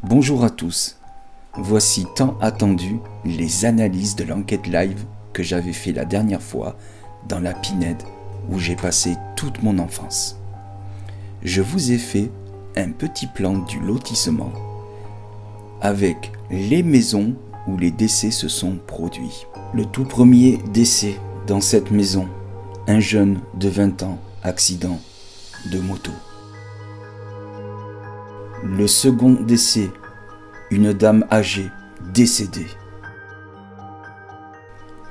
Bonjour à tous, voici tant attendu les analyses de l'enquête live que j'avais fait la dernière fois dans la Pinède où j'ai passé toute mon enfance. Je vous ai fait un petit plan du lotissement avec les maisons où les décès se sont produits. Le tout premier décès dans cette maison, un jeune de 20 ans, accident de moto. Le second décès, une dame âgée décédée.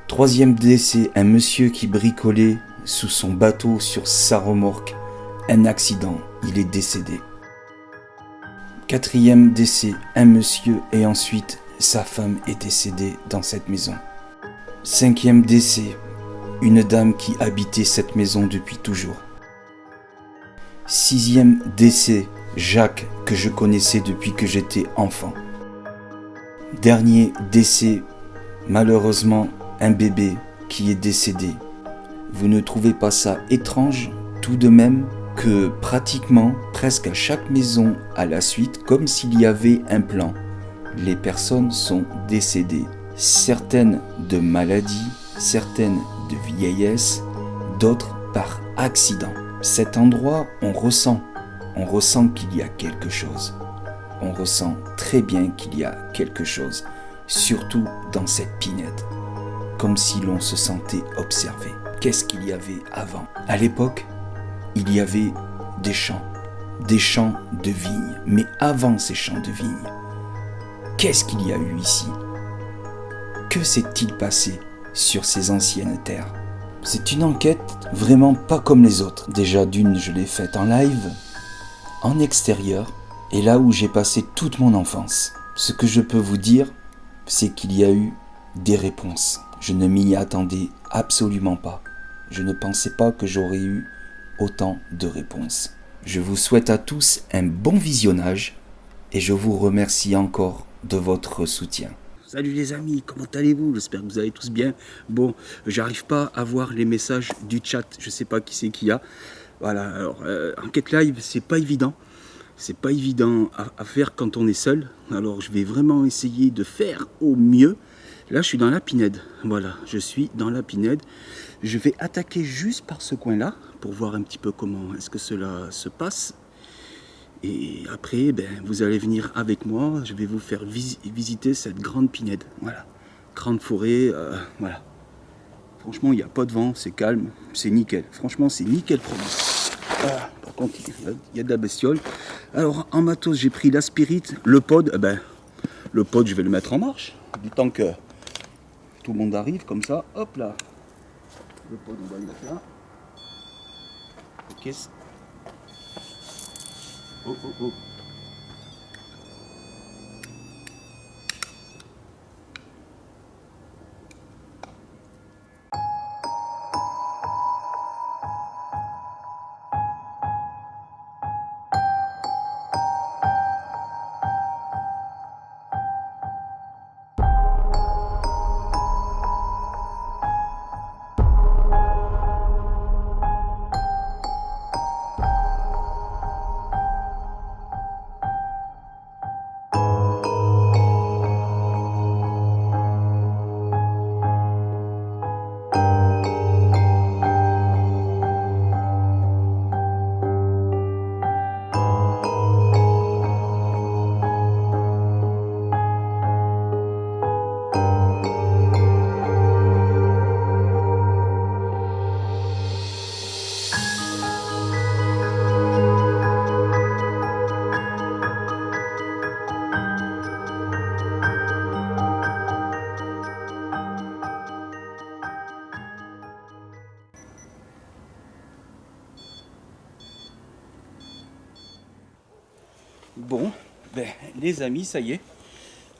Troisième décès, un monsieur qui bricolait sous son bateau sur sa remorque. Un accident, il est décédé. Quatrième décès, un monsieur et ensuite sa femme est décédée dans cette maison. Cinquième décès, une dame qui habitait cette maison depuis toujours. Sixième décès, Jacques, que je connaissais depuis que j'étais enfant. Dernier décès, malheureusement, un bébé qui est décédé. Vous ne trouvez pas ça étrange tout de même que pratiquement, presque à chaque maison à la suite, comme s'il y avait un plan, les personnes sont décédées. Certaines de maladie, certaines de vieillesse, d'autres par accident. Cet endroit, on ressent qu'il y a quelque chose. On ressent très bien qu'il y a quelque chose, surtout dans cette Pinède, comme si l'on se sentait observé. Qu'est-ce qu'il y avait avant? À l'époque, il y avait des champs de vignes. Mais avant ces champs de vignes, qu'est-ce qu'il y a eu ici? Que s'est-il passé sur ces anciennes terres? C'est une enquête vraiment pas comme les autres. Déjà d'une, je l'ai faite en live, en extérieur, et là où j'ai passé toute mon enfance. Ce que je peux vous dire, c'est qu'il y a eu des réponses. Je ne m'y attendais absolument pas. Je ne pensais pas que j'aurais eu autant de réponses. Je vous souhaite à tous un bon visionnage et je vous remercie encore de votre soutien. Salut les amis, comment allez-vous? J'espère que vous allez tous bien. Bon, j'arrive pas à voir les messages du chat, je sais pas qui c'est qui a. Voilà, alors, enquête live, c'est pas évident. C'est pas évident à faire quand on est seul. Alors, je vais vraiment essayer de faire au mieux. Là, je suis dans la Pinède. Voilà, je suis dans la Pinède. Je vais attaquer juste par ce coin-là pour voir un petit peu comment est-ce que cela se passe. Et après, vous allez venir avec moi, je vais vous faire visiter cette grande Pinède. Voilà, grande forêt, voilà. Franchement, il n'y a pas de vent, c'est calme, c'est nickel. Franchement, c'est nickel promis. Par contre, il y a de la bestiole. Alors, en matos, j'ai pris la spirit, le pod. Le pod, je vais le mettre en marche, du temps que tout le monde arrive, comme ça. Hop là. Le pod, on va le mettre là. Ok. Oh, oh, oh. Bon, les amis, ça y est,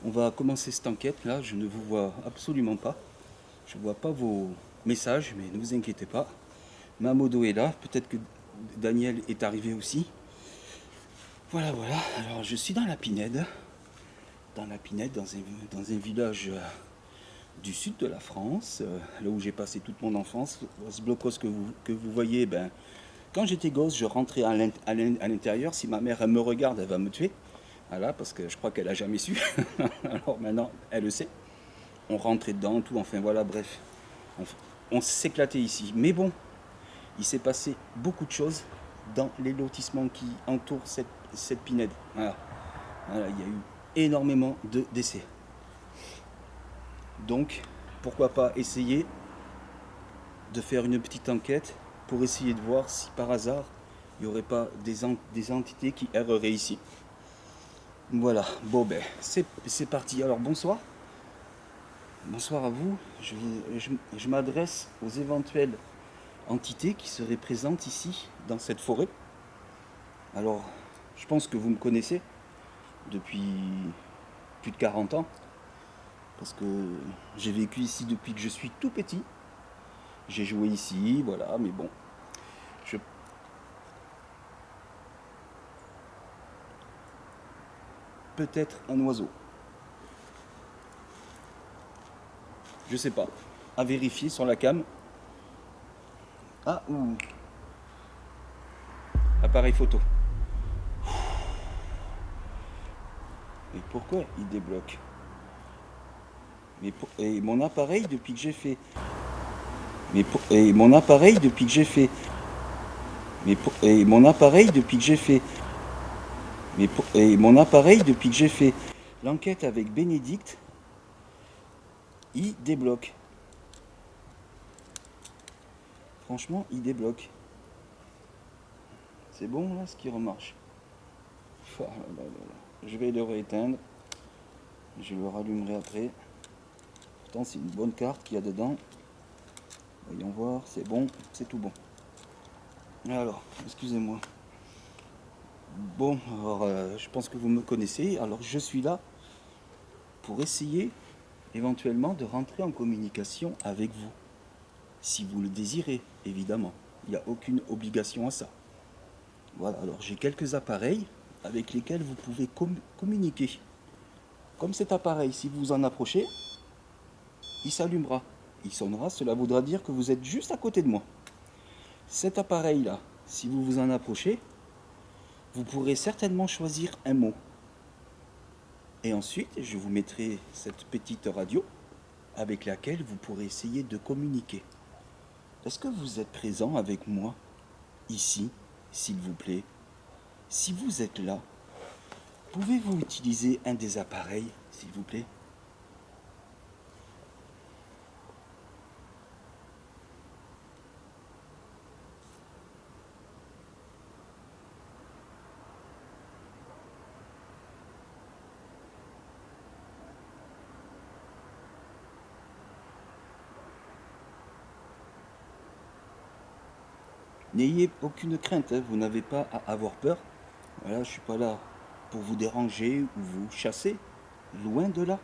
on va commencer cette enquête. Là, je ne vous vois absolument pas. Je ne vois pas vos messages, mais ne vous inquiétez pas. Ma modo est là, peut-être que Daniel est arrivé aussi. Voilà, voilà. Alors, je suis dans la Pinède. Dans un village du sud de la France, là où j'ai passé toute mon enfance. Ce blocos que vous voyez, quand j'étais gosse, je rentrais à l'intérieur. Si ma mère elle me regarde, elle va me tuer. Voilà, parce que je crois qu'elle a jamais su. Alors maintenant, elle le sait. On rentrait dedans, tout, enfin voilà, bref. On, on s'éclatait ici. Mais bon, il s'est passé beaucoup de choses dans les lotissements qui entourent cette pinède. Voilà. Voilà, il y a eu énormément de décès. Donc, pourquoi pas essayer de faire une petite enquête pour essayer de voir si par hasard il n'y aurait pas des entités qui erreraient ici. Voilà, bon ben c'est parti. Alors bonsoir. Bonsoir à vous. Je m'adresse aux éventuelles entités qui seraient présentes ici, dans cette forêt. Alors, je pense que vous me connaissez depuis plus de 40 ans, parce que j'ai vécu ici depuis que je suis tout petit. J'ai joué ici, voilà, mais bon. Je... Peut-être un oiseau. Je sais pas. À vérifier sur la cam. Ah, ou appareil photo. Mais pourquoi il débloque? Et mon appareil depuis que j'ai fait. Et mon appareil depuis que j'ai fait. Et mon appareil depuis que j'ai fait. Et mon appareil depuis que j'ai fait l'enquête avec Bénédicte, il débloque. Franchement, il débloque. C'est bon là ce qui remarche. Oh là là là là. Je vais le rééteindre. Je le rallumerai après. Pourtant c'est une bonne carte qu'il y a dedans. Voyons voir, c'est bon, c'est tout bon. Alors, excusez-moi. Bon, alors je pense que vous me connaissez. Alors je suis là pour essayer éventuellement de rentrer en communication avec vous. Si vous le désirez, évidemment. Il n'y a aucune obligation à ça. Voilà, alors j'ai quelques appareils avec lesquels vous pouvez communiquer. Comme cet appareil, si vous en approchez, il s'allumera. Il sonnera, cela voudra dire que vous êtes juste à côté de moi. Cet appareil-là, si vous vous en approchez, vous pourrez certainement choisir un mot. Et ensuite, je vous mettrai cette petite radio avec laquelle vous pourrez essayer de communiquer. Est-ce que vous êtes présent avec moi, ici, s'il vous plaît? Si vous êtes là, pouvez-vous utiliser un des appareils, s'il vous plaît? N'ayez aucune crainte, hein, vous n'avez pas à avoir peur. Voilà, je ne suis pas là pour vous déranger ou vous chasser, loin de là.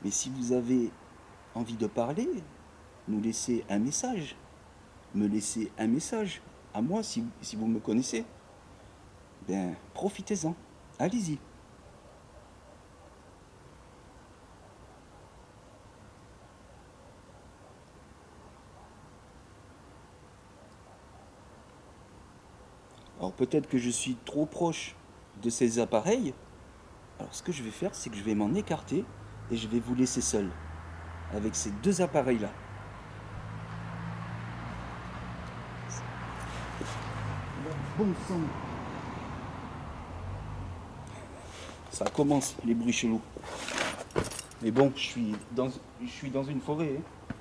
Mais si vous avez envie de parler, nous laisser un message, me laisser un message, à moi si vous me connaissez, ben profitez-en, allez-y. Alors peut-être que je suis trop proche de ces appareils. Alors ce que je vais faire, c'est que je vais m'en écarter et je vais vous laisser seul avec ces deux appareils-là. Bon sang. Ça commence les bruits chelous. Mais bon, je suis dans une forêt. Hein.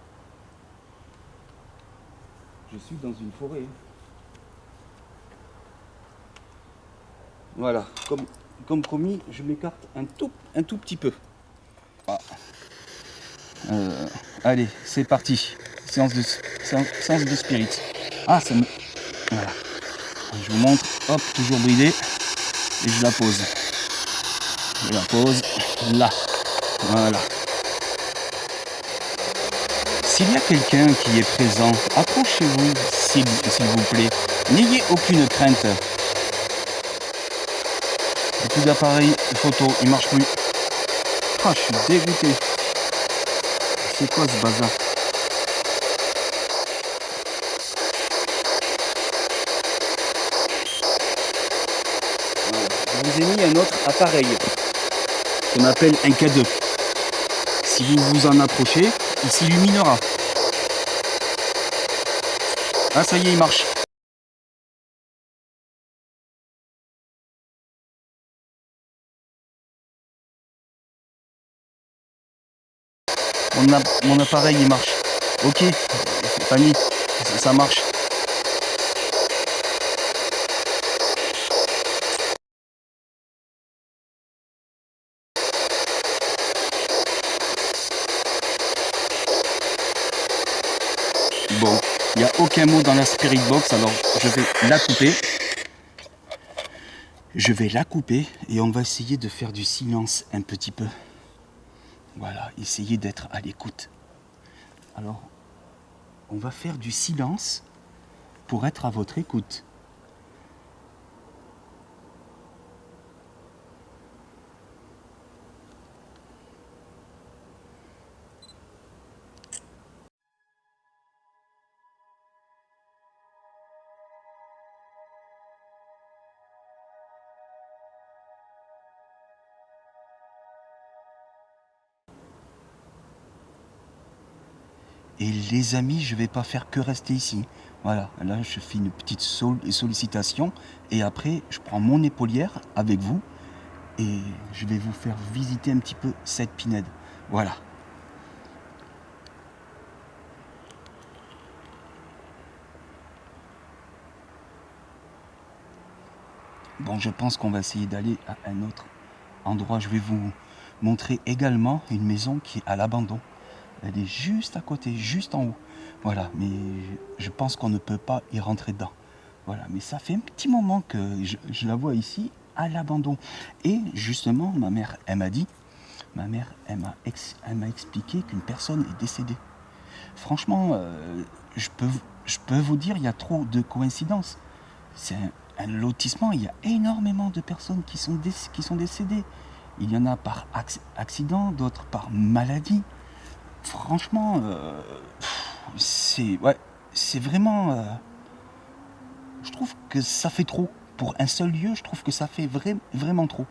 Je suis dans une forêt. Hein. Voilà, comme promis, je m'écarte un tout petit peu. Ah. Allez, c'est parti. Séance de spirit. Ah, ça me... Voilà. Je vous montre. Hop, toujours bridé. Et je la pose. Je la pose là. Voilà. S'il y a quelqu'un qui est présent, approchez-vous, s'il vous plaît. N'ayez aucune crainte. Il n'y a plus d'appareil photo, il marche plus. Ah, je suis dégoûté. C'est quoi ce bazar? Voilà. Je vous ai mis un autre appareil qu'on appelle un cadeau. Si vous vous en approchez, il s'illuminera. Ah, ça y est, il marche. Mon appareil, il marche. Ok, Fanny, ça marche. Bon, il n'y a aucun mot dans la Spirit Box, alors je vais la couper. Je vais la couper et on va essayer de faire du silence un petit peu. Voilà, essayez d'être à l'écoute. Alors, on va faire du silence pour être à votre écoute. Et les amis, je ne vais pas faire que rester ici. Voilà, là je fais une petite sollicitation et après je prends mon épaulière avec vous et je vais vous faire visiter un petit peu cette pinède. Voilà. Bon, je pense qu'on va essayer d'aller à un autre endroit. Je vais vous montrer également une maison qui est à l'abandon. Elle est juste à côté, juste en haut. Voilà, mais je pense qu'on ne peut pas y rentrer dedans. Voilà, mais ça fait un petit moment que je la vois ici, à l'abandon. Et justement, ma mère, elle m'a expliqué qu'une personne est décédée. Franchement, je peux vous dire, il y a trop de coïncidences. C'est un lotissement, il y a énormément de personnes qui sont décédées. Il y en a par accident, d'autres par maladie. Franchement, c'est vraiment... je trouve que ça fait trop. Pour un seul lieu, je trouve que ça fait vraiment trop.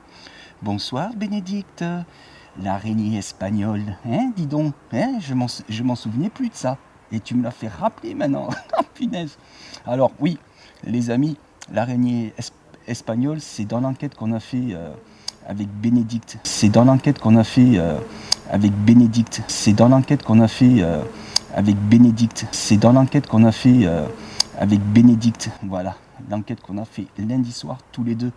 Bonsoir Bénédicte, l'araignée espagnole. Hein, dis donc, hein, je m'en souvenais plus de ça. Et tu me l'as fait rappeler maintenant. Oh, punaise. Alors oui, les amis, l'araignée espagnole, c'est dans l'enquête qu'on a fait avec Bénédicte. C'est dans l'enquête qu'on a fait avec Bénédicte. C'est dans l'enquête qu'on a fait avec Bénédicte. C'est dans l'enquête qu'on a fait avec Bénédicte. Voilà, l'enquête qu'on a fait lundi soir tous les deux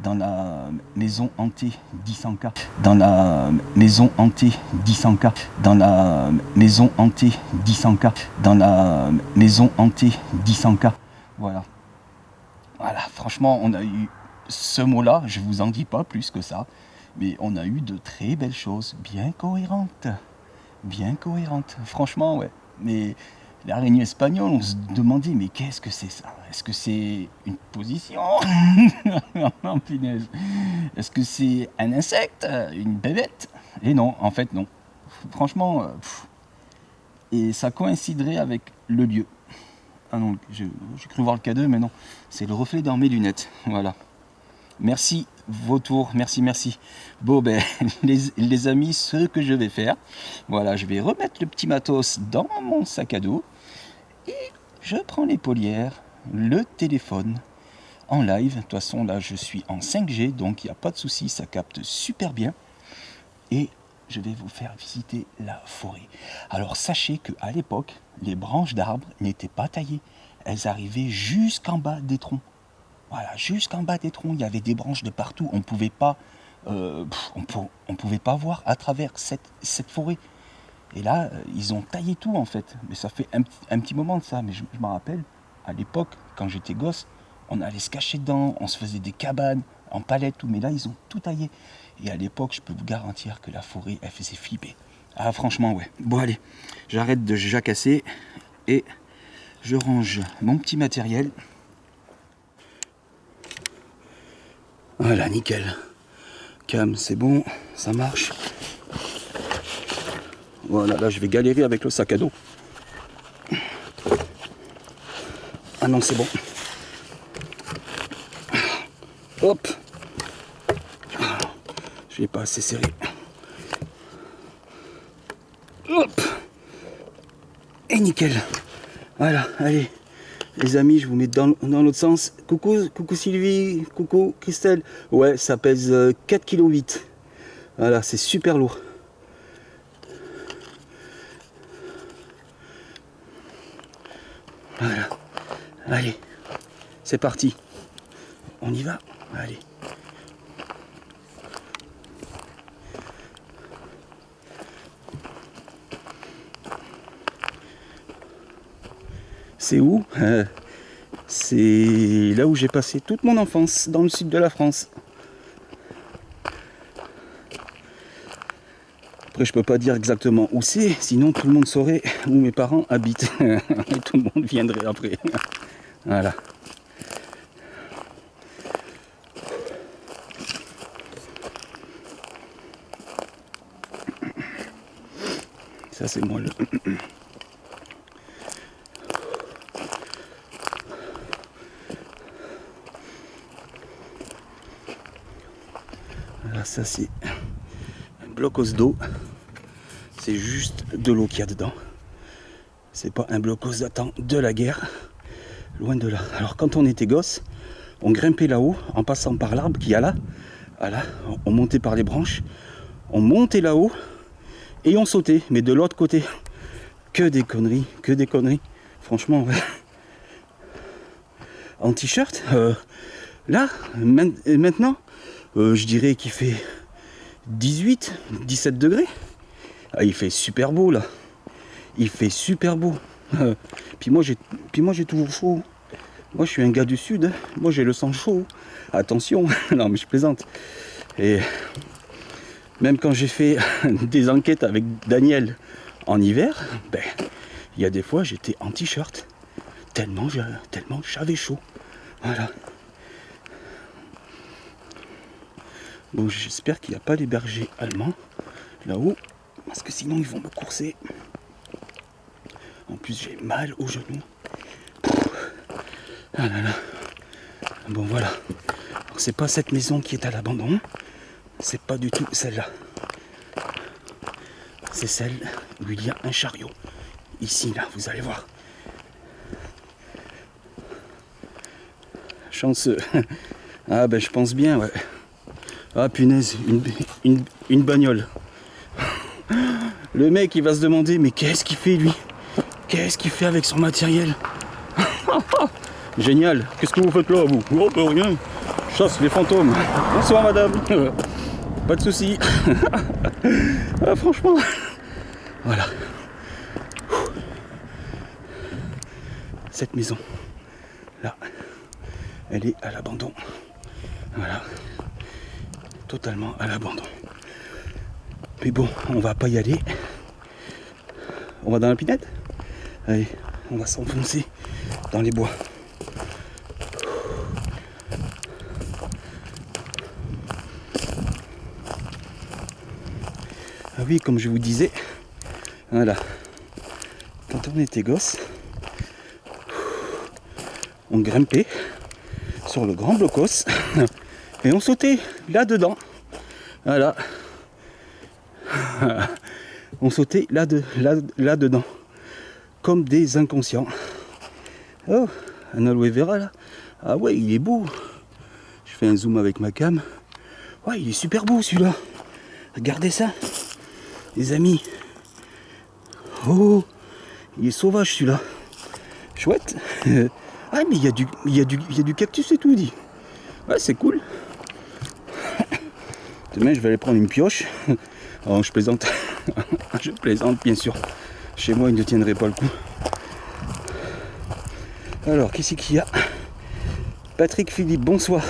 dans la maison hantée d'Isanka. Dans la maison hantée d'Isanka. Dans la maison hantée d'Isanka. Dans la maison hantée d'Isanka. Voilà. Voilà, franchement, on a eu ce mot-là, je vous en dis pas plus que ça, mais on a eu de très belles choses, bien cohérentes. Bien cohérentes, franchement, ouais. Mais l'araignée espagnole, on se demandait, mais qu'est-ce que c'est ça? Est-ce que c'est une position? Non, punaise. Est-ce que c'est un insecte? Une bébête? Et non, en fait, non. Franchement, et ça coïnciderait avec le lieu. Ah non, j'ai cru voir le K2, mais non. C'est le reflet dans mes lunettes. Voilà. Merci, vautour. Merci. Bon, ben, les amis, ce que je vais faire, voilà, je vais remettre le petit matos dans mon sac à dos. Et je prends l'épaulière, le téléphone, en live. De toute façon, là, je suis en 5G, donc il n'y a pas de souci, ça capte super bien. Et je vais vous faire visiter la forêt. Alors sachez qu'à l'époque, les branches d'arbres n'étaient pas taillées. Elles arrivaient jusqu'en bas des troncs. Voilà, jusqu'en bas des troncs, il y avait des branches de partout. On pouvait pas voir à travers cette forêt. Et là, ils ont taillé tout en fait. Mais ça fait un petit moment de ça. Mais je me rappelle, à l'époque, quand j'étais gosse, on allait se cacher dedans, on se faisait des cabanes en palette, tout. Mais là, ils ont tout taillé. Et à l'époque, je peux vous garantir que la forêt, elle faisait flipper. Ah, franchement, ouais. Bon, allez, j'arrête de jacasser et je range mon petit matériel. Voilà, nickel. Cam, c'est bon, ça marche. Voilà, là, je vais galérer avec le sac à dos. Ah non, c'est bon. Hop. l'ai pas assez serré. Hop. Et nickel. Voilà, allez. Les amis, je vous mets dans l'autre sens. Coucou Sylvie, coucou Christelle. Ouais, ça pèse 4,8 kg. Voilà, c'est super lourd. Voilà. Allez, c'est parti. On y va. Allez. C'est où? C'est là où j'ai passé toute mon enfance, dans le sud de la France. Après, je peux pas dire exactement où c'est, sinon tout le monde saurait où mes parents habitent. Et tout le monde viendrait après. Voilà. Ça, c'est moi le... Voilà, ça c'est un blocos d'eau. C'est juste de l'eau qu'il y a dedans. C'est pas un blocos datant de la guerre. Loin de là. Alors quand on était gosse, on grimpait là-haut en passant par l'arbre qu'il y a là. Voilà, on montait par les branches. On montait là-haut et on sautait. Mais de l'autre côté. Que des conneries, que des conneries. Franchement, ouais. En t-shirt, là, maintenant, je dirais qu'il fait 18, 17 degrés. Ah, il fait super beau là. Il fait super beau. Puis moi j'ai toujours chaud. Moi je suis un gars du sud. Hein. Moi j'ai le sang chaud. Attention. Non mais je plaisante. Et même quand j'ai fait des enquêtes avec Daniel en hiver, ben il y a des fois j'étais en t-shirt. Tellement j'avais chaud. Voilà. Bon, j'espère qu'il n'y a pas les bergers allemands là-haut, parce que sinon ils vont me courser. En plus j'ai mal aux genoux. Ah là là. Bon voilà. Alors, c'est pas cette maison qui est à l'abandon. C'est pas du tout celle-là. C'est celle où il y a un chariot. Ici là, vous allez voir. Chanceux. Ah ben je pense bien, ouais. Ah punaise, une bagnole. Le mec il va se demander mais qu'est-ce qu'il fait lui? Qu'est-ce qu'il fait avec son matériel? Génial. Qu'est-ce que vous faites là vous? Oh bah rien. Chasse les fantômes. Bonsoir madame. Pas de soucis. Ah, franchement. Voilà. Cette maison là, elle est à l'abandon. Voilà. Totalement à l'abandon. Mais bon, on va pas y aller. On va dans la pinette. Allez, on va s'enfoncer dans les bois. Ah oui, comme je vous disais, voilà. Quand on était gosse, on grimpait sur le grand blocos et on sautait là-dedans. Voilà. On sautait là-dedans. Comme des inconscients. Oh, un aloe vera là. Ah ouais, il est beau. Je fais un zoom avec ma cam. Ouais, il est super beau celui-là. Regardez ça, les amis. Oh, il est sauvage celui-là. Chouette. Ah mais il y a du cactus et tout, dit. Ouais, c'est cool. Demain, je vais aller prendre une pioche. Oh, je plaisante. Je plaisante, bien sûr. Chez moi, il ne tiendrait pas le coup. Alors, qu'est-ce qu'il y a? Patrick Philippe, bonsoir.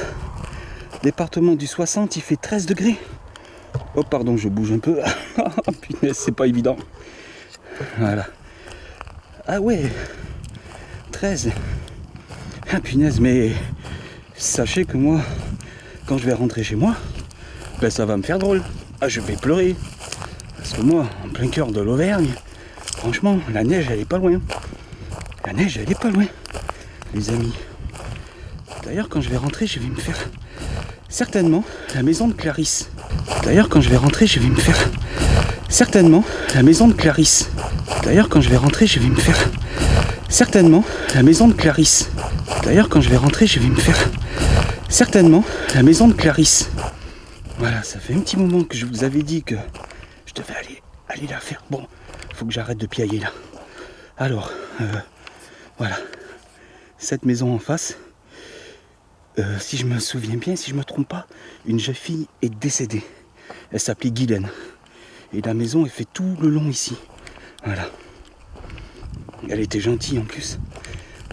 Département du 60, il fait 13 degrés. Oh, pardon, je bouge un peu. Oh, punaise, c'est pas évident. Voilà. Ah ouais, 13. Ah, punaise, mais sachez que moi, quand je vais rentrer chez moi, ben ça va me faire drôle. Ah, je vais pleurer. Parce que moi, en plein cœur de l'Auvergne, franchement, la neige, elle est pas loin. La neige, elle est pas loin, les amis. D'ailleurs, quand je vais rentrer, je vais me faire certainement la maison de Clarisse. D'ailleurs, quand je vais rentrer, je vais me faire... Certainement la maison de Clarisse. D'ailleurs, quand je vais rentrer, je vais me faire... Certainement la maison de Clarisse. D'ailleurs, quand je vais rentrer, je vais me faire... Certainement la maison de Clarisse. Voilà, ça fait un petit moment que je vous avais dit que je devais aller la faire. Bon, faut que j'arrête de piailler là. Alors, voilà. Cette maison en face, si je me souviens bien, si je me trompe pas, une jeune fille est décédée. Elle s'appelait Guylaine. Et la maison est fait tout le long ici. Voilà. Elle était gentille en plus.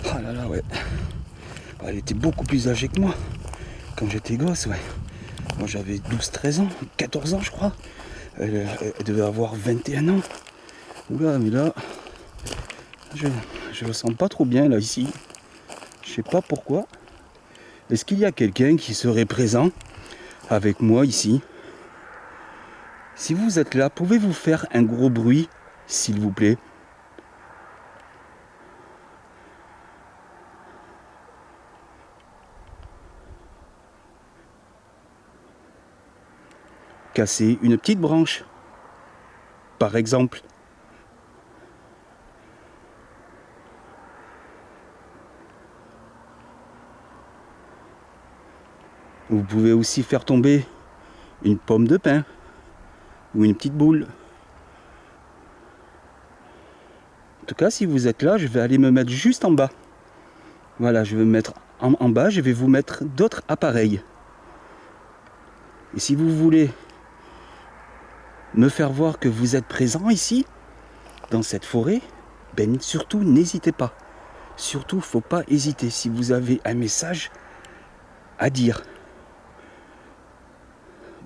Ah là là, ouais. Elle était beaucoup plus âgée que moi. Quand j'étais gosse, ouais. Moi j'avais 12-13 ans, 14 ans je crois. Elle devait avoir 21 ans. Oula, mais là, je le sens pas trop bien là ici. Je sais pas pourquoi. Est-ce qu'il y a quelqu'un qui serait présent avec moi ici? Si vous êtes là, pouvez-vous faire un gros bruit, s'il vous plaît? Casser une petite branche, par exemple. Vous pouvez aussi faire tomber une pomme de pin ou une petite boule. En tout cas, si vous êtes là, je vais aller me mettre juste en bas. Voilà, je vais me mettre en bas, je vais vous mettre d'autres appareils. Et si vous voulez me faire voir que vous êtes présent ici, dans cette forêt, ben surtout n'hésitez pas. Surtout, faut pas hésiter si vous avez un message à dire.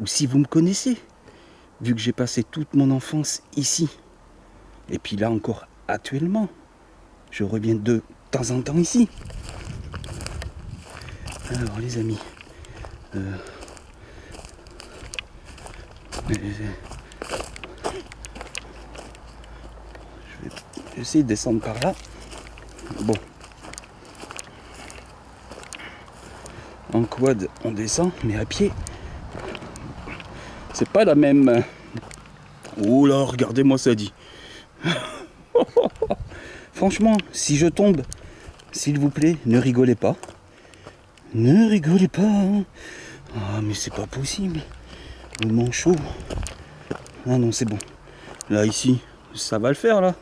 Ou si vous me connaissez, vu que j'ai passé toute mon enfance ici. Et puis là encore, actuellement, je reviens de temps en temps ici. Alors les amis, je vais essayer de descendre par là. Bon. En quad, on descend, mais à pied, c'est pas la même. Oh là, regardez-moi ça dit. Franchement, si je tombe, s'il vous plaît, ne rigolez pas. Ne rigolez pas. Hein. Ah, mais c'est pas possible. Le manchot. Ah non, c'est bon. Là, ici, ça va le faire, là.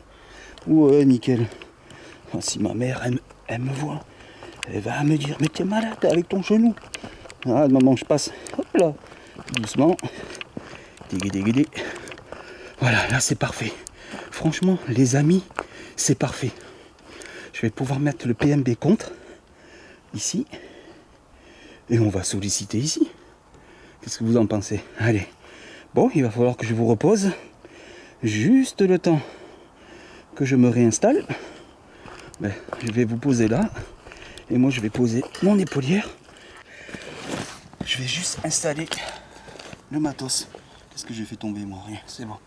Ouais, nickel. Ah, si ma mère, elle me voit, elle va me dire, mais t'es malade avec ton genou. Ah, maman, je passe. Hop là. Doucement. Dégué. Voilà, là, c'est parfait. Franchement, les amis, c'est parfait. Je vais pouvoir mettre le PMB contre, ici. Et on va solliciter ici. Qu'est-ce que vous en pensez? Allez. Bon, il va falloir que je vous repose. Juste le temps que je me réinstalle. Ben, je vais vous poser là. Et moi, je vais poser mon épaulière. Je vais juste installer le matos. Qu'est-ce que j'ai fait tomber, moi? Rien, c'est bon.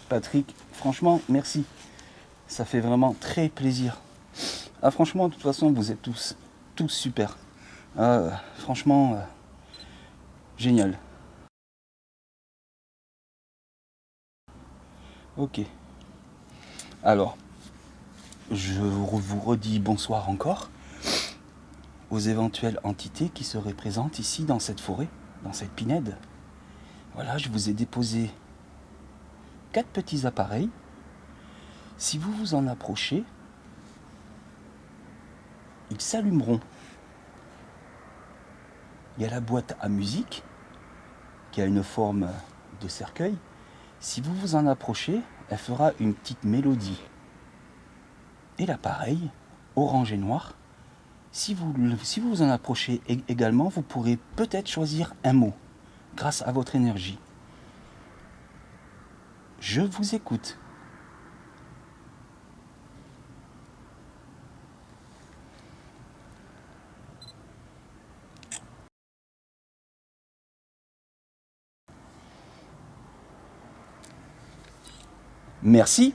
Patrick, franchement, merci. Ça fait vraiment très plaisir. Ah, franchement, de toute façon, vous êtes tous super. Franchement, génial. Ok. Alors, je vous redis bonsoir encore aux éventuelles entités qui seraient présentes ici dans cette forêt, dans cette pinède. Voilà, je vous ai déposé 4 petits appareils. Si vous vous en approchez, ils s'allumeront. Il y a la boîte à musique qui a une forme de cercueil. Si vous vous en approchez, elle fera une petite mélodie. Et l'appareil, orange et noir, si vous vous en approchez également, vous pourrez peut-être choisir un mot grâce à votre énergie. Je vous écoute. Merci.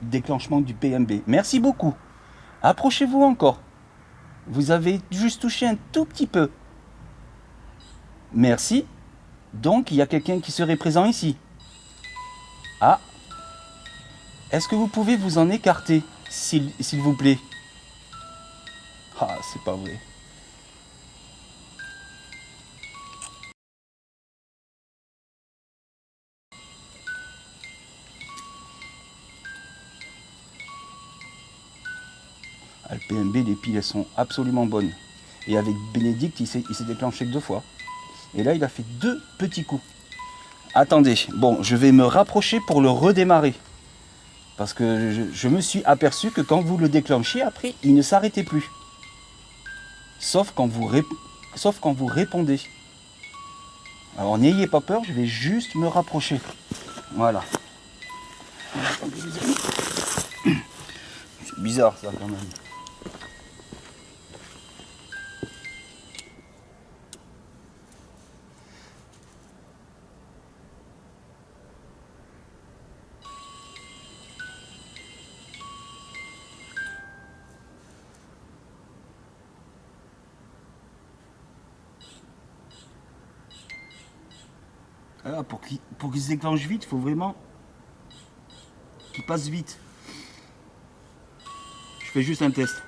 Déclenchement du PMB. Merci beaucoup. Approchez-vous encore. Vous avez juste touché un tout petit peu. Merci. Donc, il y a quelqu'un qui serait présent ici. Ah. Est-ce que vous pouvez vous en écarter, s'il vous plaît? Ah, c'est pas vrai. Ah, le PMB, les piles, elles sont absolument bonnes. Et avec Bénédicte, il s'est déclenché que 2 fois. Et là, il a fait 2 petits coups. Attendez, bon, je vais me rapprocher pour le redémarrer. Parce que je me suis aperçu que quand vous le déclenchiez, après, il ne s'arrêtait plus. Sauf quand vous répondez. Alors n'ayez pas peur, je vais juste me rapprocher. Voilà. C'est bizarre ça quand même. Alors, pour qu'il se déclenche vite, il faut vraiment qu'il passe vite. Je fais juste un test.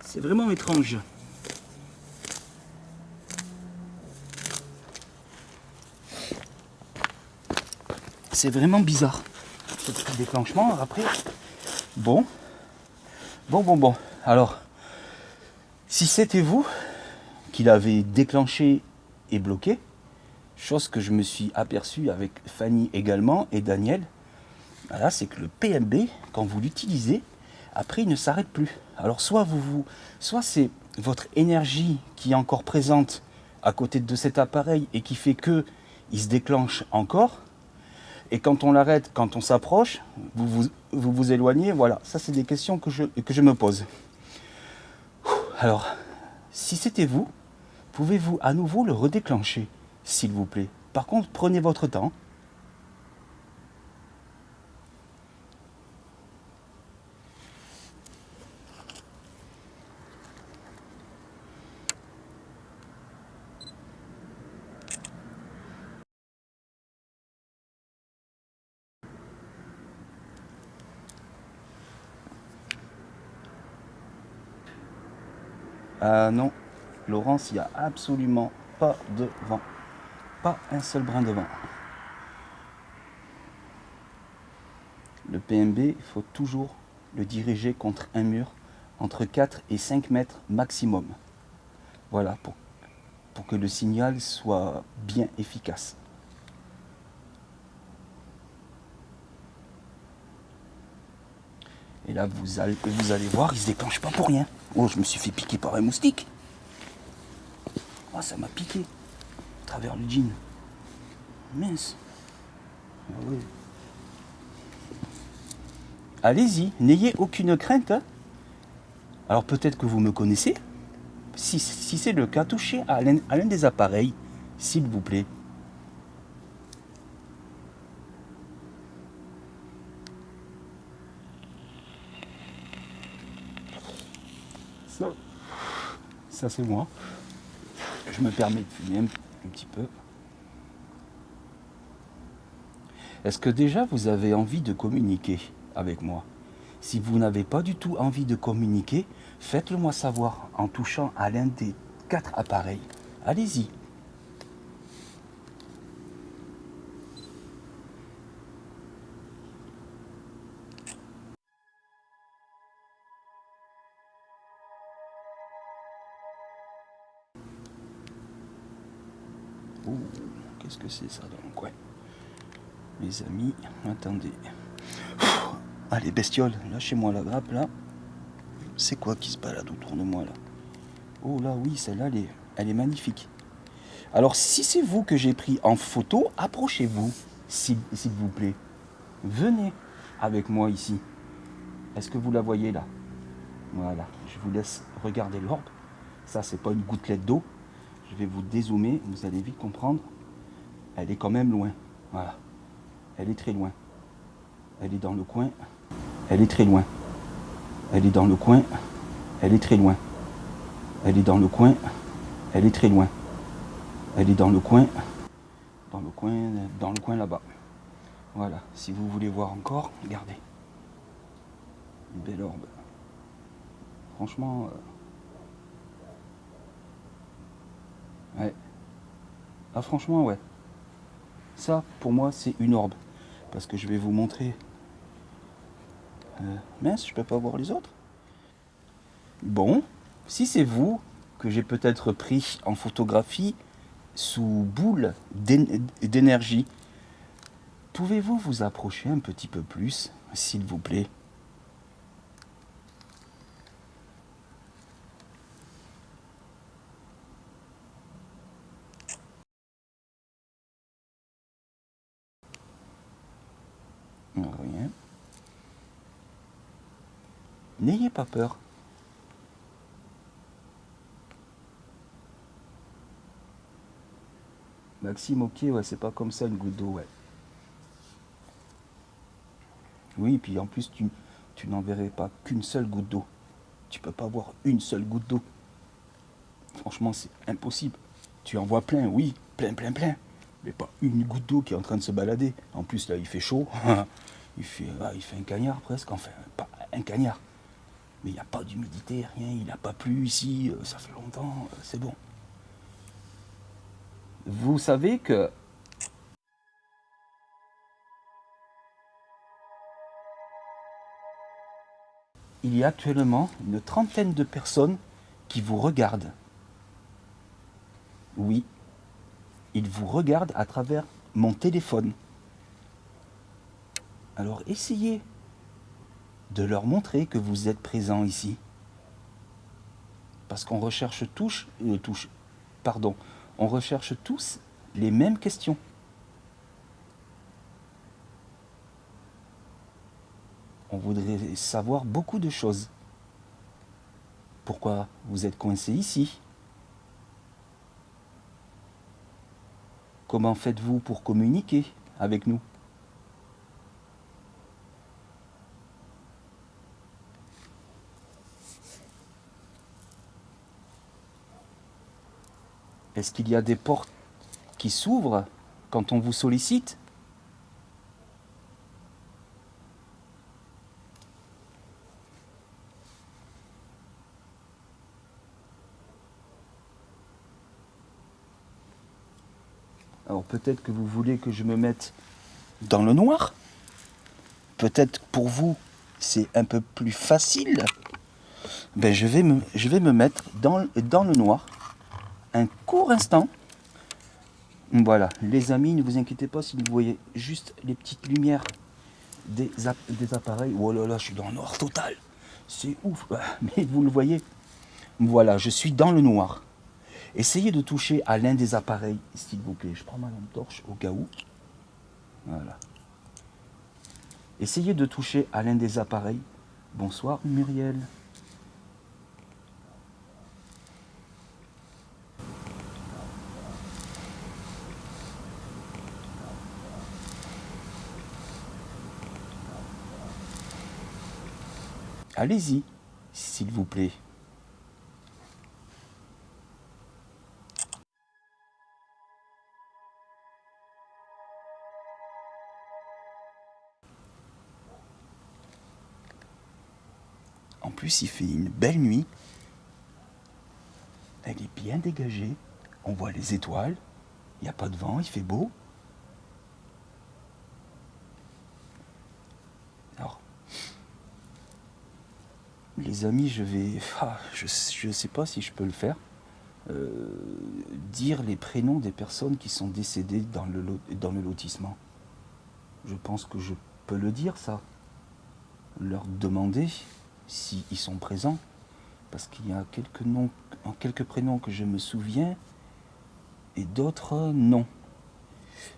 C'est vraiment étrange. C'est vraiment bizarre. Ce petit déclenchement, après. Bon. Bon. Alors, si c'était vous qui l'avez déclenché et bloqué, chose que je me suis aperçu avec Fanny également et Daniel, voilà, c'est que le PMB, quand vous l'utilisez, après il ne s'arrête plus. Alors soit c'est votre énergie qui est encore présente à côté de cet appareil et qui fait que il se déclenche encore. Et quand on l'arrête, quand on s'approche, vous éloignez. Voilà, ça c'est des questions que je me pose. Alors, si c'était vous, pouvez-vous à nouveau le redéclencher, s'il vous plaît? Par contre, prenez votre temps. Ah non, Laurence, il n'y a absolument pas de vent. Pas un seul brin de vent. Le PMB, il faut toujours le diriger contre un mur entre 4 et 5 mètres maximum. Voilà, pour que le signal soit bien efficace. Et là, vous allez voir, il ne se déclenche pas pour rien. Oh, je me suis fait piquer par un moustique. Oh, ça m'a piqué à travers le jean. Mince. Ah ouais. Allez-y, n'ayez aucune crainte. Hein. Alors peut-être que vous me connaissez. Si c'est le cas, touchez à l'un des appareils, s'il vous plaît. Ça c'est moi. Je me permets de fumer un petit peu. Est-ce que déjà vous avez envie de communiquer avec moi? Si vous n'avez pas du tout envie de communiquer, faites-le moi savoir en touchant à l'un des 4 appareils. Allez-y. Oh, qu'est-ce que c'est ça dans le coin? Mes amis, attendez. Allez, bestioles, lâchez-moi la grappe là. C'est quoi qui se balade autour de moi là? Oh là, oui, celle-là, elle est magnifique. Alors, si c'est vous que j'ai pris en photo, approchez-vous, s'il vous plaît. Venez avec moi ici. Est-ce que vous la voyez là? Voilà, je vous laisse regarder l'orbe. Ça, c'est pas une gouttelette d'eau. Je vais vous dézoomer, vous allez vite comprendre. Elle est quand même loin. Voilà. Elle est très loin. Elle est dans le coin. Elle est très loin. Elle est dans le coin. Elle est très loin. Elle est dans le coin. Elle est très loin. Elle est dans le coin. Dans le coin là-bas. Voilà. Si vous voulez voir encore, regardez. Une belle orbe. Franchement, ouais. Ah, franchement, ouais. Ça, pour moi, c'est une orbe. Parce que je vais vous montrer. Mince, je peux pas voir les autres. Bon, si c'est vous que j'ai peut-être pris en photographie sous boule d'énergie, pouvez-vous vous approcher un petit peu plus, s'il vous plaît? Rien. N'ayez pas peur. Maxime, ok, ouais, c'est pas comme ça une goutte d'eau, ouais. Oui, puis en plus, tu n'enverrais pas qu'une seule goutte d'eau. Tu peux pas voir une seule goutte d'eau. Franchement, c'est impossible. Tu en vois plein, oui, plein, plein, plein. Mais pas une goutte d'eau qui est en train de se balader. En plus, là, il fait chaud. il fait un cagnard presque. Enfin, pas un cagnard. Mais il n'y a pas d'humidité, rien. Il n'a pas plu ici. Ça fait longtemps. C'est bon. Vous savez que il y a actuellement une trentaine de personnes qui vous regardent. Oui, ils vous regardent à travers mon téléphone. Alors essayez de leur montrer que vous êtes présent ici. Parce qu'on recherche on recherche tous les mêmes questions. On voudrait savoir beaucoup de choses. Pourquoi vous êtes coincé ici? Comment faites-vous pour communiquer avec nous? Est-ce qu'il y a des portes qui s'ouvrent quand on vous sollicite? Alors peut-être que vous voulez que je me mette dans le noir. Peut-être pour vous, c'est un peu plus facile. Ben, je vais me mettre dans le noir un court instant. Voilà, les amis, ne vous inquiétez pas si vous voyez juste les petites lumières des appareils. Oh là là, je suis dans le noir total. C'est ouf, mais vous le voyez. Voilà, je suis dans le noir. Essayez de toucher à l'un des appareils, s'il vous plaît. Je prends ma lampe torche au cas où. Voilà. Essayez de toucher à l'un des appareils. Bonsoir Muriel. Allez-y, s'il vous plaît. En plus, il fait une belle nuit. Elle est bien dégagée. On voit les étoiles. Il n'y a pas de vent, il fait beau. Alors, les amis, je sais pas si je peux le faire. dire les prénoms des personnes qui sont décédées dans le lotissement. Je pense que je peux le dire, ça. Leur demander s'ils sont présents. Parce qu'il y a quelques prénoms que je me souviens et d'autres non.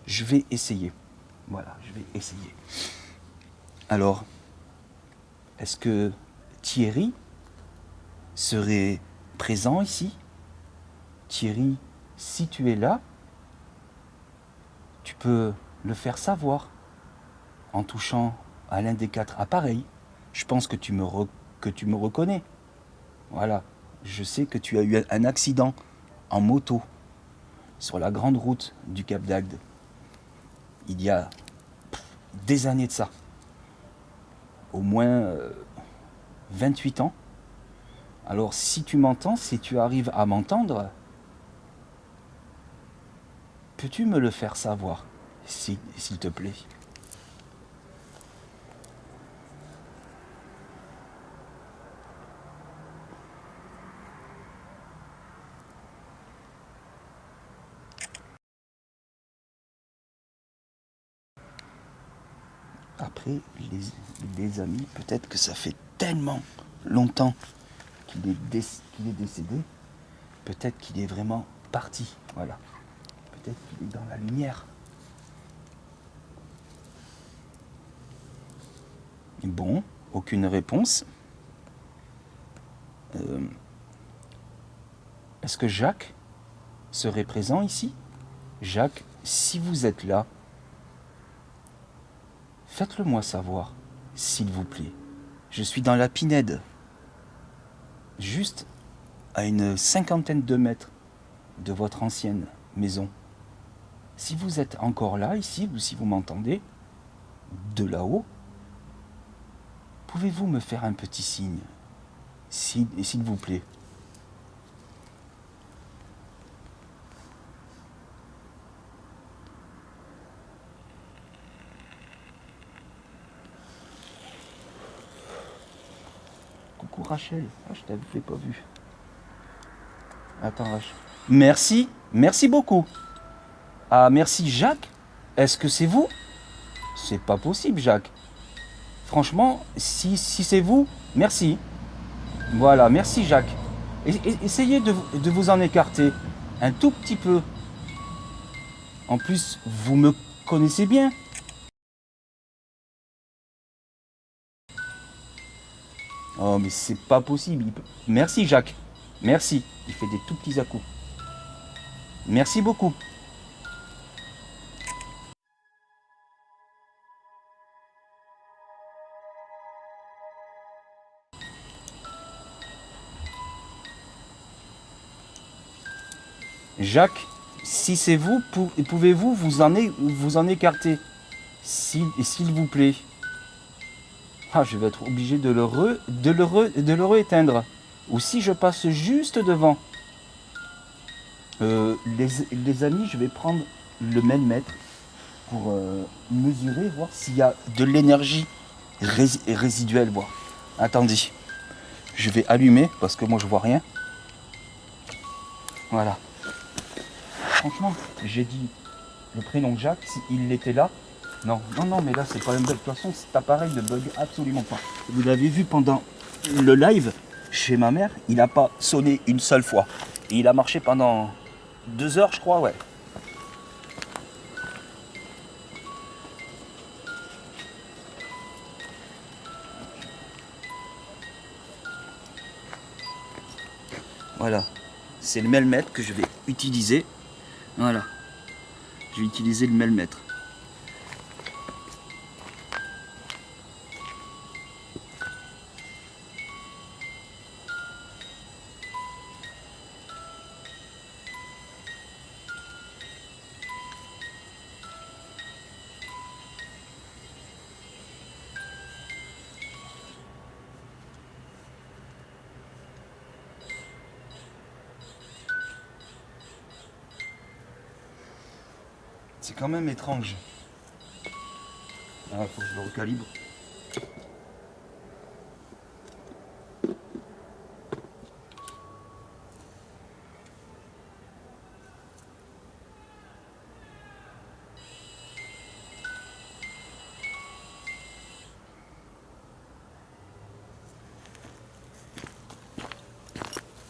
Je vais essayer. Voilà, je vais essayer. Alors, est-ce que Thierry serait présent ici? Thierry, si tu es là, tu peux le faire savoir en touchant à l'un des 4 appareils. Je pense que tu me reconnais. Voilà, je sais que tu as eu un accident en moto sur la grande route du Cap d'Agde. Il y a des années de ça. Au moins 28 ans. Alors si tu m'entends, si tu arrives à m'entendre, peux-tu me le faire savoir, s'il te plaît? Après, les amis, peut-être que ça fait tellement longtemps qu'il est décédé, peut-être qu'il est vraiment parti, voilà. Peut-être qu'il est dans la lumière. Bon, aucune réponse. Est-ce que Jacques serait présent ici? Jacques, si vous êtes là, faites-le moi savoir, s'il vous plaît. Je suis dans la Pinède, juste à une 50aine de mètres de votre ancienne maison. Si vous êtes encore là, ici, ou si vous m'entendez, de là-haut, pouvez-vous me faire un petit signe, s'il vous plaît? Coucou Rachel, je t'avais pas vu. Attends Rachel. Merci beaucoup. Ah merci Jacques. Est-ce que c'est vous? C'est pas possible Jacques. Franchement, si c'est vous, merci. Voilà, merci Jacques. Essayez de vous en écarter un tout petit peu. En plus, vous me connaissez bien. Oh mais c'est pas possible. Merci Jacques. Merci. Il fait des tout petits à-coups. Merci beaucoup. Jacques, si c'est vous, pouvez-vous vous en écarter, s'il vous plaît? Ah, je vais être obligé de le rééteindre. Ou si je passe juste devant. Les amis, je vais prendre le mètre pour mesurer, voir s'il y a de l'énergie résiduelle. Voir. Attendez, je vais allumer parce que moi je vois rien. Voilà. Franchement, j'ai dit le prénom Jacques, s'il était là. Non, mais là c'est pas un bug. De toute façon, cet appareil ne bug absolument pas. Vous l'avez vu pendant le live chez ma mère, il n'a pas sonné une seule fois. Et il a marché pendant 2 heures, je crois, ouais. Voilà, c'est le mètre que je vais utiliser. Voilà, je vais utiliser le mètre. C'est quand même étrange. Ah, faut que je le recalibre.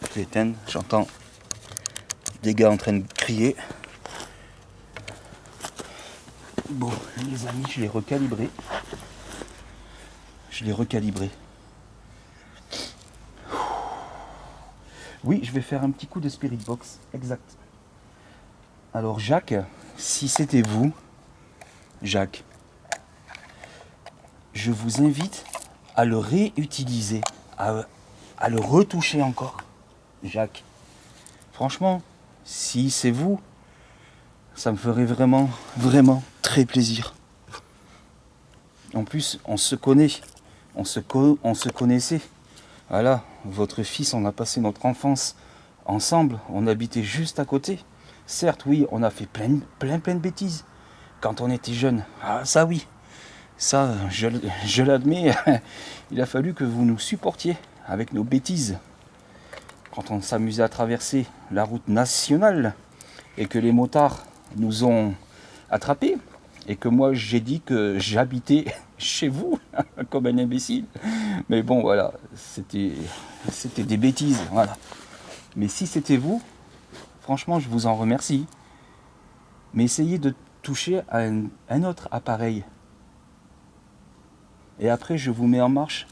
Je vais éteindre, j'entends des gars en train de crier. Bon, les amis, je l'ai recalibré. Oui, je vais faire un petit coup de Spirit Box, exact. Alors Jacques, si c'était vous, Jacques, je vous invite à le réutiliser, à le retoucher encore. Jacques, franchement, si c'est vous, ça me ferait vraiment, vraiment très plaisir. En plus, on se connaît, on se connaissait. Voilà, votre fils, on a passé notre enfance ensemble, on habitait juste à côté. Certes, oui, on a fait plein de bêtises quand on était jeune. Ah, ça oui, ça, je l'admets, il a fallu que vous nous supportiez avec nos bêtises. Quand on s'amusait à traverser la route nationale et que les motards nous ont attrapés et que moi j'ai dit que j'habitais chez vous comme un imbécile. Mais bon, voilà, c'était des bêtises, voilà. Mais si c'était vous, franchement, je vous en remercie. Mais essayez de toucher à un autre appareil. Et après, je vous mets en marche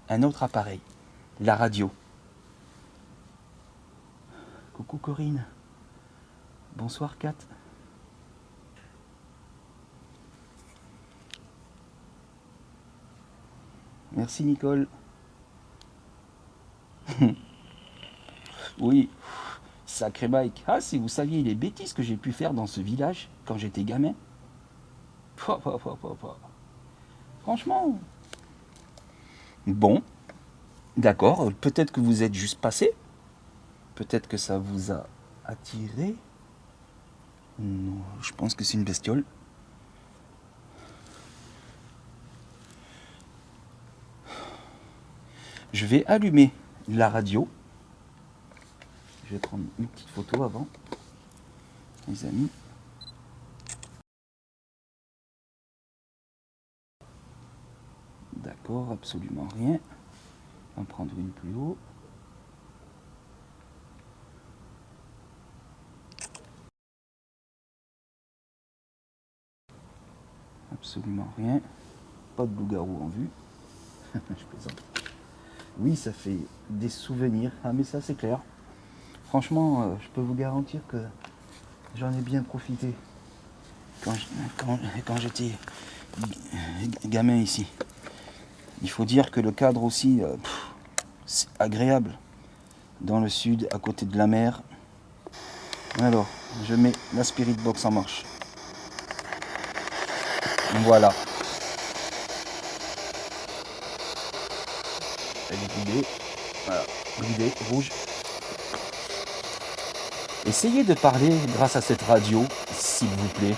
un autre appareil, la radio. Coucou Corinne. Bonsoir Kat. Merci Nicole. Oui, sacré Mike. Ah, si vous saviez les bêtises que j'ai pu faire dans ce village quand j'étais gamin. Franchement. Bon, d'accord, peut-être que vous êtes juste passé. Peut-être que ça vous a attiré. Non, je pense que c'est une bestiole. Je vais allumer la radio. Je vais prendre une petite photo avant, les amis. D'accord, absolument rien. On va prendre une plus haut. Absolument rien. Pas de loup-garou en vue. Je plaisante. Oui, ça fait des souvenirs. Ah, mais ça, c'est clair. Franchement, je peux vous garantir que j'en ai bien profité quand j'étais gamin ici. Il faut dire que le cadre aussi, c'est agréable. Dans le sud, à côté de la mer. Alors, je mets la Spirit Box en marche. Voilà. Elle est guidée. Voilà, guidée, rouge. Essayez de parler grâce à cette radio, s'il vous plaît.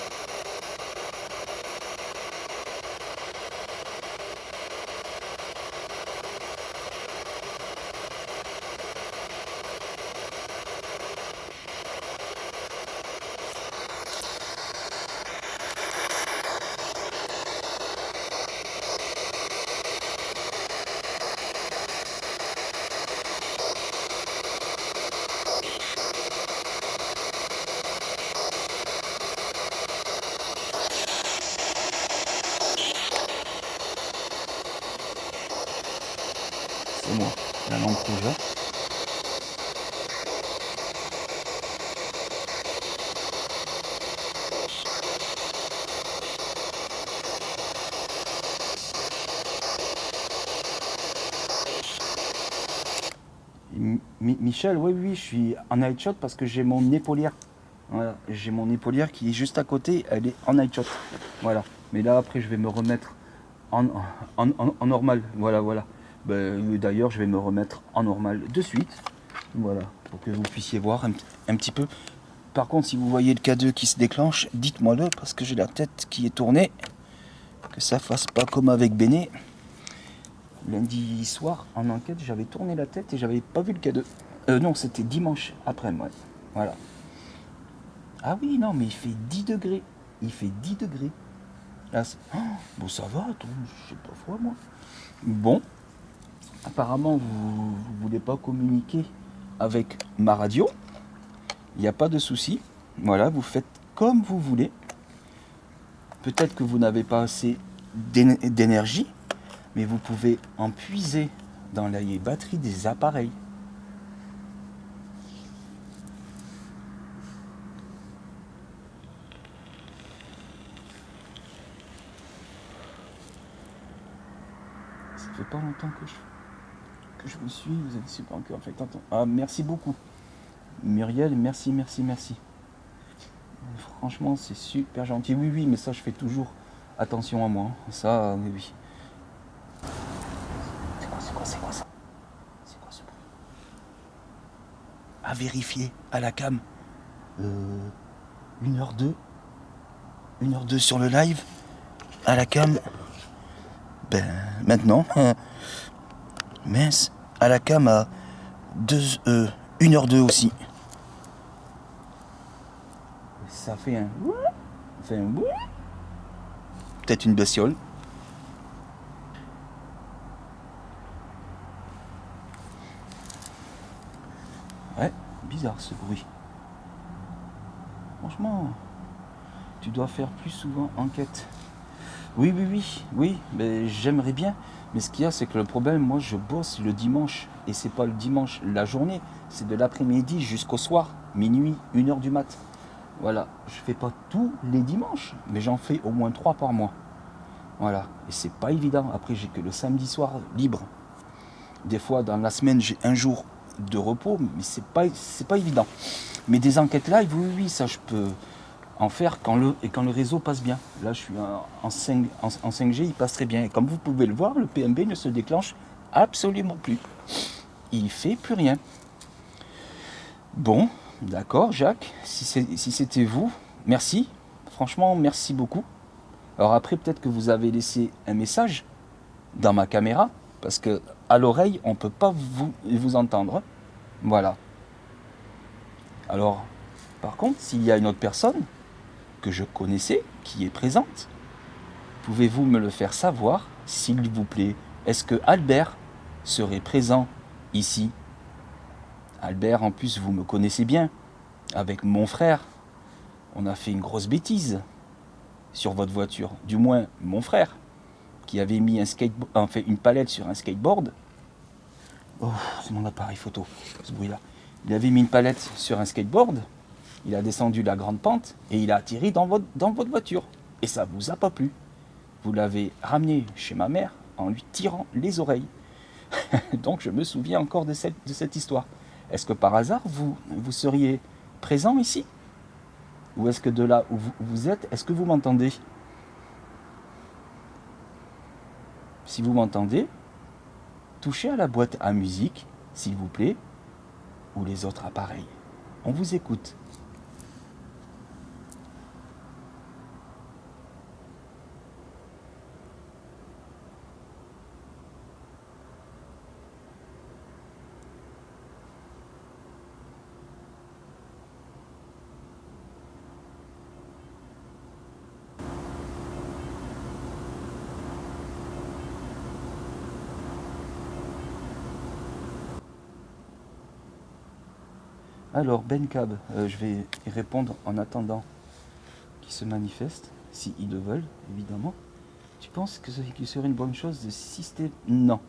C'est moi, la lampe rouge. Michel, oui, je suis en night shot parce que j'ai mon épaulière. Voilà, j'ai mon épaulière qui est juste à côté, elle est en night shot. Voilà. Mais là, après, je vais me remettre en normal. Voilà. D'ailleurs, je vais me remettre en normal de suite. Voilà, pour que vous puissiez voir un petit peu. Par contre, si vous voyez le K2 qui se déclenche, dites-moi-le parce que j'ai la tête qui est tournée. Que ça fasse pas comme avec Béné. Lundi soir, en enquête, j'avais tourné la tête et j'avais pas vu le K2. Non, c'était dimanche après, moi. Voilà. Ah oui, non, mais il fait 10 degrés. Il fait 10 degrés. Là, bon, ça va, je sais pas froid, moi. Bon, apparemment, vous voulez pas communiquer avec ma radio. Il n'y a pas de souci. Voilà, vous faites comme vous voulez. Peut-être que vous n'avez pas assez d'énergie, mais vous pouvez en puiser dans les batteries des appareils. Ça fait pas longtemps que je vous suis, vous êtes super encore. Faites attention. Ah, merci beaucoup. Muriel, merci. Franchement, c'est super gentil. Oui, mais ça, je fais toujours attention à moi. Ça, oui. C'est quoi ça? C'est quoi ce bruit? À vérifier à la cam. 1h02. 1h02 sur le live. À la cam. Ben, maintenant. Mince. À la cam à 1h02 aussi. Ça fait un... Peut-être une bestiole. Ouais, bizarre ce bruit. Franchement, tu dois faire plus souvent enquête. Oui, mais j'aimerais bien. Mais ce qu'il y a, c'est que le problème, moi, je bosse le dimanche. Et c'est pas le dimanche, la journée. C'est de l'après-midi jusqu'au soir. Minuit, 1h du mat. Voilà, je fais pas tous les dimanches, mais j'en fais au moins 3 par mois. Voilà, et c'est pas évident. Après, j'ai que le samedi soir libre. Des fois, dans la semaine, j'ai un jour de repos, mais c'est pas évident. Mais des enquêtes live, oui, ça je peux en faire quand le réseau passe bien. Là, je suis en 5G, il passe très bien. Et comme vous pouvez le voir, le PMB ne se déclenche absolument plus. Il fait plus rien. Bon, d'accord, Jacques, si c'était vous, merci. Franchement, merci beaucoup. Alors après, peut-être que vous avez laissé un message dans ma caméra, parce que à l'oreille, on ne peut pas vous entendre. Voilà. Alors, par contre, s'il y a une autre personne que je connaissais, qui est présente, pouvez-vous me le faire savoir, s'il vous plaît? Est-ce que Albert serait présent ici? Albert, en plus, vous me connaissez bien. Avec mon frère, on a fait une grosse bêtise sur votre voiture. Du moins, mon frère, qui avait mis une palette sur un skateboard. Oh, c'est mon appareil photo, ce bruit-là. Il avait mis une palette sur un skateboard, il a descendu la grande pente et il a atterri dans votre voiture. Et ça ne vous a pas plu. Vous l'avez ramené chez ma mère en lui tirant les oreilles. Donc je me souviens encore de cette histoire. Est-ce que par hasard, vous seriez présent ici? Ou est-ce que de là où vous êtes, est-ce que vous m'entendez? Si vous m'entendez, touchez à la boîte à musique, s'il vous plaît, ou les autres appareils. On vous écoute. Alors, Ben Cab, je vais y répondre en attendant qu'ils se manifestent, s'ils le veulent, évidemment. Tu penses que ce serait une bonne chose de Non,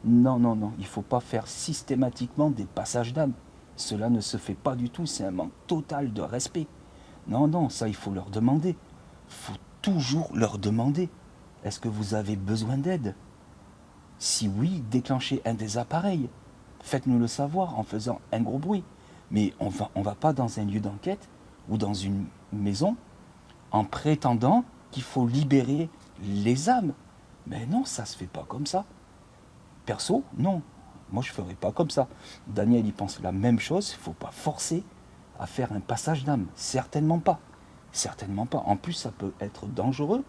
il ne faut pas faire systématiquement des passages d'âme. Cela ne se fait pas du tout, c'est un manque total de respect. Non, ça il faut leur demander. Il faut toujours leur demander. Est-ce que vous avez besoin d'aide? Si oui, déclenchez un des appareils. Faites-nous le savoir en faisant un gros bruit. Mais on va pas dans un lieu d'enquête ou dans une maison en prétendant qu'il faut libérer les âmes. Mais non, ça se fait pas comme ça. Perso, non. Moi, je ferais pas comme ça. Daniel, il pense la même chose. Il faut pas forcer à faire un passage d'âme. Certainement pas. Certainement pas. En plus, ça peut être dangereux.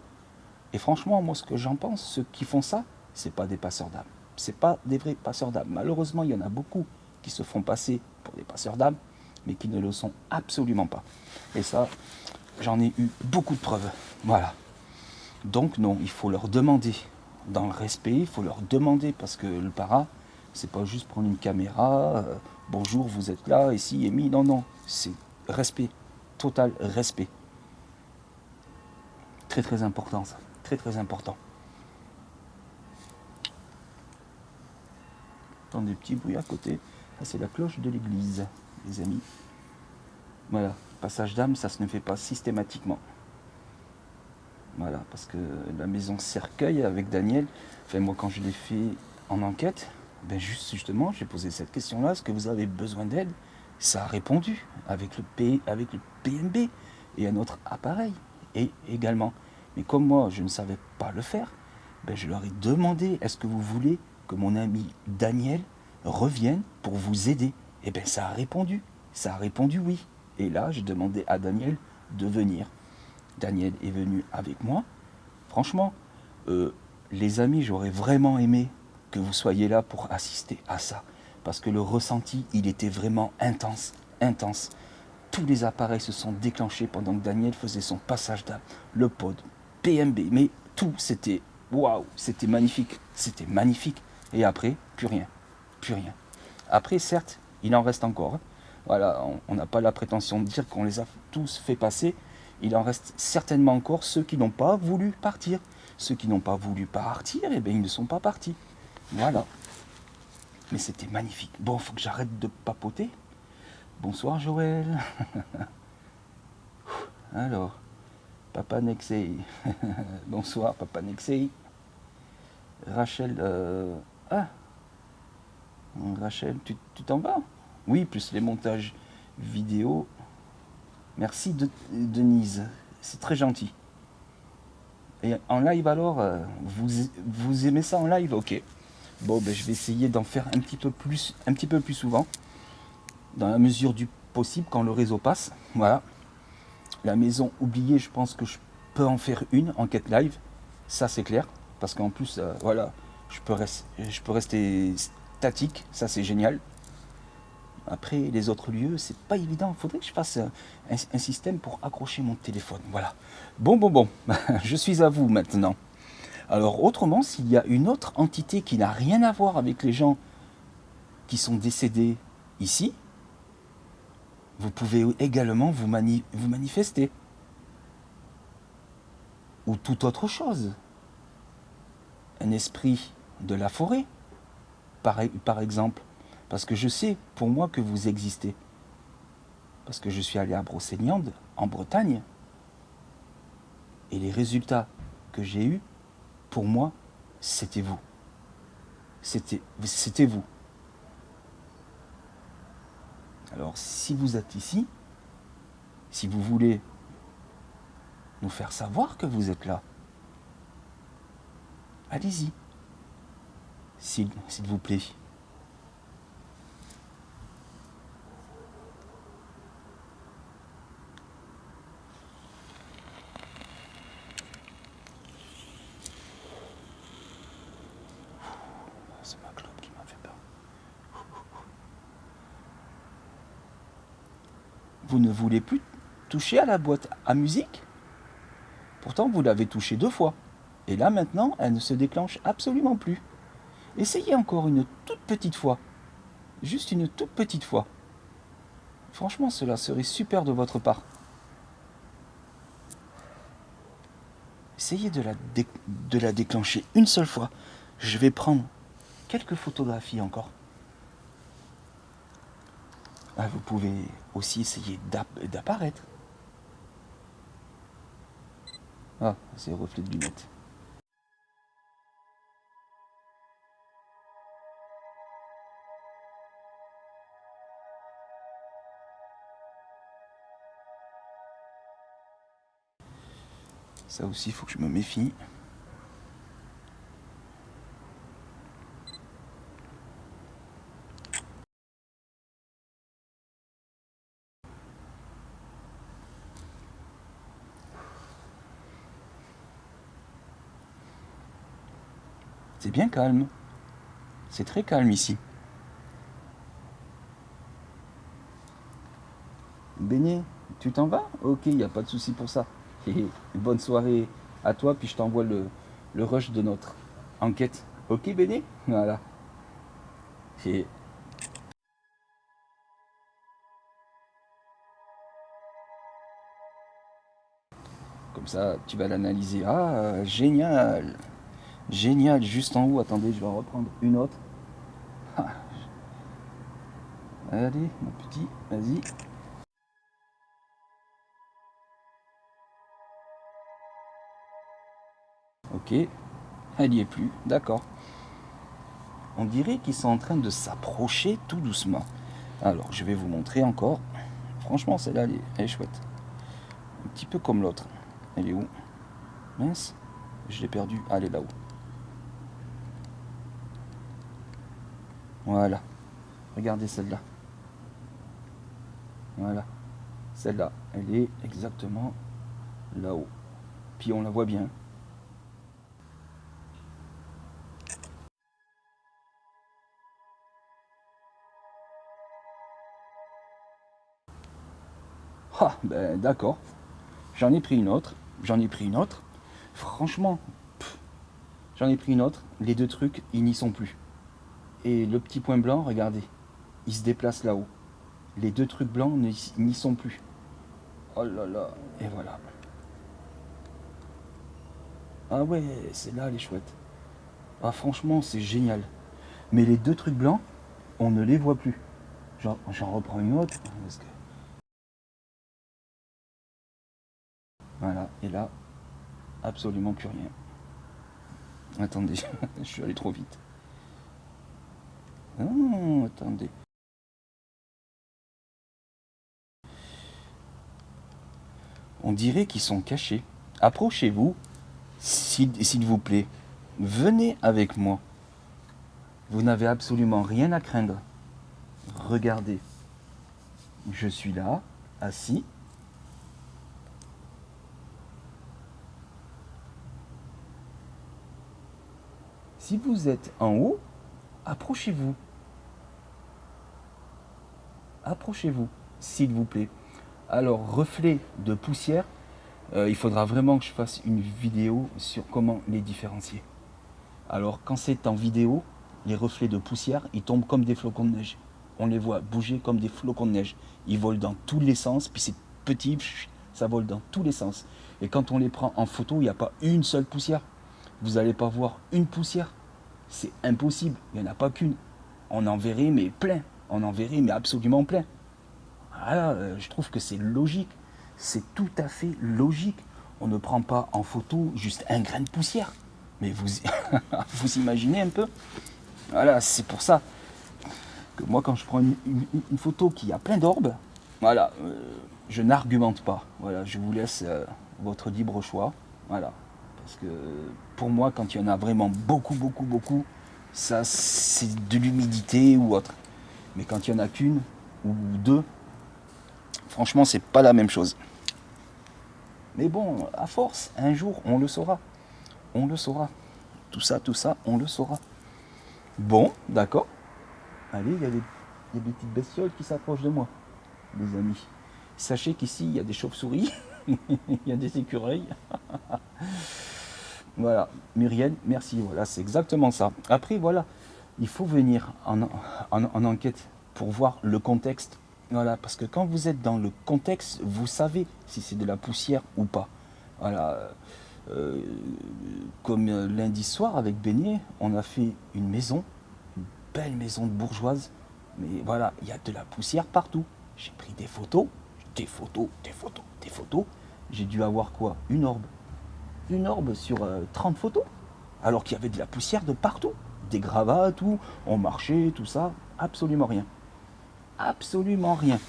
Et franchement, moi, ce que j'en pense, ceux qui font ça, c'est pas des passeurs d'âme. C'est pas des vrais passeurs d'âme. Malheureusement, il y en a beaucoup qui se font passer pour des passeurs d'âme, mais qui ne le sont absolument pas. Et ça, j'en ai eu beaucoup de preuves. Voilà. Donc non, il faut leur demander, dans le respect, il faut leur demander, parce que le para, c'est pas juste prendre une caméra, bonjour, vous êtes là, ici, Amy. Non, non, c'est respect, total respect. Très très important ça, très très important. Dans des petits bruits à côté, ça c'est la cloche de l'église, les amis. Voilà, passage d'âme, ça se ne fait pas systématiquement. Voilà, parce que la maison cercueil avec Daniel, enfin moi quand je l'ai fait en enquête, ben justement j'ai posé cette question-là, est-ce que vous avez besoin d'aide? Ça a répondu avec avec le PNB et un autre appareil et également. Mais comme moi je ne savais pas le faire, ben je leur ai demandé, est-ce que vous voulez que mon ami Daniel revienne pour vous aider? Et bien ça a répondu oui. Et là j'ai demandé à Daniel de venir. Daniel est venu avec moi. Franchement, les amis, j'aurais vraiment aimé que vous soyez là pour assister à ça. Parce que le ressenti, il était vraiment intense, intense. Tous les appareils se sont déclenchés pendant que Daniel faisait son passage d'âme. Le pod, PMB, mais tout, c'était waouh, c'était magnifique. C'était magnifique. Et après, plus rien. Plus rien. Après, certes, il en reste encore. Voilà, on n'a pas la prétention de dire qu'on les a tous fait passer. Il en reste certainement encore ceux qui n'ont pas voulu partir. Ceux qui n'ont pas voulu partir, eh bien, ils ne sont pas partis. Voilà. Mais c'était magnifique. Bon, faut que j'arrête de papoter. Bonsoir Joël. Alors, Papa Nexei. Bonsoir Papa Nexei. Rachel. Ah, Rachel, tu t'en vas? Oui, plus les montages vidéo. Merci Denise, c'est très gentil. Et en live alors, vous aimez ça en live? Ok. Bon, ben, je vais essayer d'en faire un petit peu plus souvent, dans la mesure du possible quand le réseau passe. Voilà. La maison oubliée, je pense que je peux en faire une enquête live, ça c'est clair, parce qu'en plus, voilà, je peux rester statique, ça c'est génial. Après, les autres lieux, c'est pas évident. Il faudrait que je fasse un système pour accrocher mon téléphone. Voilà. Bon. Je suis à vous maintenant. Alors, autrement, s'il y a une autre entité qui n'a rien à voir avec les gens qui sont décédés ici, vous pouvez également vous manifester. Ou toute autre chose. Un esprit de la forêt, par exemple. Parce que je sais, pour moi, que vous existez. Parce que je suis allé à Brocéliande, en Bretagne, et les résultats que j'ai eus, pour moi, c'était vous. C'était vous. Alors, si vous êtes ici, si vous voulez nous faire savoir que vous êtes là, allez-y, s'il vous plaît. C'est ma clope qui m'a fait peur. Vous ne voulez plus toucher à la boîte à musique? Pourtant, vous l'avez touchée 2 fois. Et là, maintenant, elle ne se déclenche absolument plus. Essayez encore une toute petite fois. Juste une toute petite fois. Franchement, cela serait super de votre part. Essayez de la déclencher une seule fois. Je vais prendre quelques photographies encore. Ah, vous pouvez aussi essayer d'apparaître. Ah, c'est le reflet de lunettes. Ça aussi, il faut que je me méfie. C'est bien calme. C'est très calme ici. Béné, tu t'en vas? Ok, il n'y a pas de souci pour ça. Bonne soirée à toi, puis je t'envoie le rush de notre enquête. Ok, Béné? Voilà. Et Comme ça, tu vas l'analyser. Ah, génial. Génial, juste en haut. Attendez, je vais en reprendre une autre. Ah. Allez, mon petit, vas-y. Ok, elle y est plus, d'accord. On dirait qu'ils sont en train de s'approcher tout doucement. Alors, je vais vous montrer encore. Franchement, celle-là, elle est chouette. Un petit peu comme l'autre. Elle est où? Mince, je l'ai perdue. Ah, elle est là-haut. Voilà. Regardez celle-là. Voilà. Celle-là, elle est exactement là-haut. Puis on la voit bien. Ah, ben d'accord. J'en ai pris une autre. J'en ai pris une autre. Franchement, j'en ai pris une autre. Les deux trucs, ils n'y sont plus. Et le petit point blanc, regardez, il se déplace là-haut. Les deux trucs blancs n'y sont plus. Oh là là, et voilà. Ah ouais, celle-là, elle est chouette. Ah franchement, c'est génial. Mais les deux trucs blancs, on ne les voit plus. J'en reprends une autre. Parce que... Voilà, et là, absolument plus rien. Attendez, je suis allé trop vite. Non, attendez. On dirait qu'ils sont cachés. Approchez-vous, s'il vous plaît. Venez avec moi. Vous n'avez absolument rien à craindre. Regardez. Je suis là, assis. Si vous êtes en haut, approchez-vous. Approchez-vous, s'il vous plaît. Alors, reflet de poussière, il faudra vraiment que je fasse une vidéo sur comment les différencier. Alors, quand c'est en vidéo, les reflets de poussière, ils tombent comme des flocons de neige. On les voit bouger comme des flocons de neige. Ils volent dans tous les sens, puis c'est petit, ça vole dans tous les sens. Et quand on les prend en photo, il n'y a pas une seule poussière. Vous n'allez pas voir une poussière. C'est impossible, il n'y en a pas qu'une. On en verrait, mais plein. On en verrait, mais absolument plein. Voilà, je trouve que c'est logique. C'est tout à fait logique. On ne prend pas en photo juste un grain de poussière. Mais vous, vous imaginez un peu? Voilà, c'est pour ça que moi, quand je prends une photo qui a plein d'orbes, voilà, je n'argumente pas. Voilà, je vous laisse votre libre choix. Voilà. Parce que pour moi, quand il y en a vraiment beaucoup, ça, c'est de l'humidité ou autre. Mais quand il n'y en a qu'une ou deux, franchement, c'est pas la même chose. Mais bon, à force, un jour, on le saura. On le saura. Tout ça, on le saura. Bon, d'accord. Allez, il y a des petites bestioles qui s'approchent de moi, les amis. Sachez qu'ici, il y a des chauves-souris, il y a des écureuils. Voilà, Muriel, merci. Voilà, c'est exactement ça. Après, voilà, il faut venir en enquête pour voir le contexte. Voilà, parce que quand vous êtes dans le contexte, vous savez si c'est de la poussière ou pas. Voilà. Comme lundi soir avec Beignet, on a fait une maison, une belle maison de bourgeoise. Mais voilà, il y a de la poussière partout. J'ai pris des photos. J'ai dû avoir quoi? Une orbe sur 30 photos. Alors qu'il y avait de la poussière de partout. Des gravats, tout. On marchait, tout ça. Absolument rien. Absolument rien.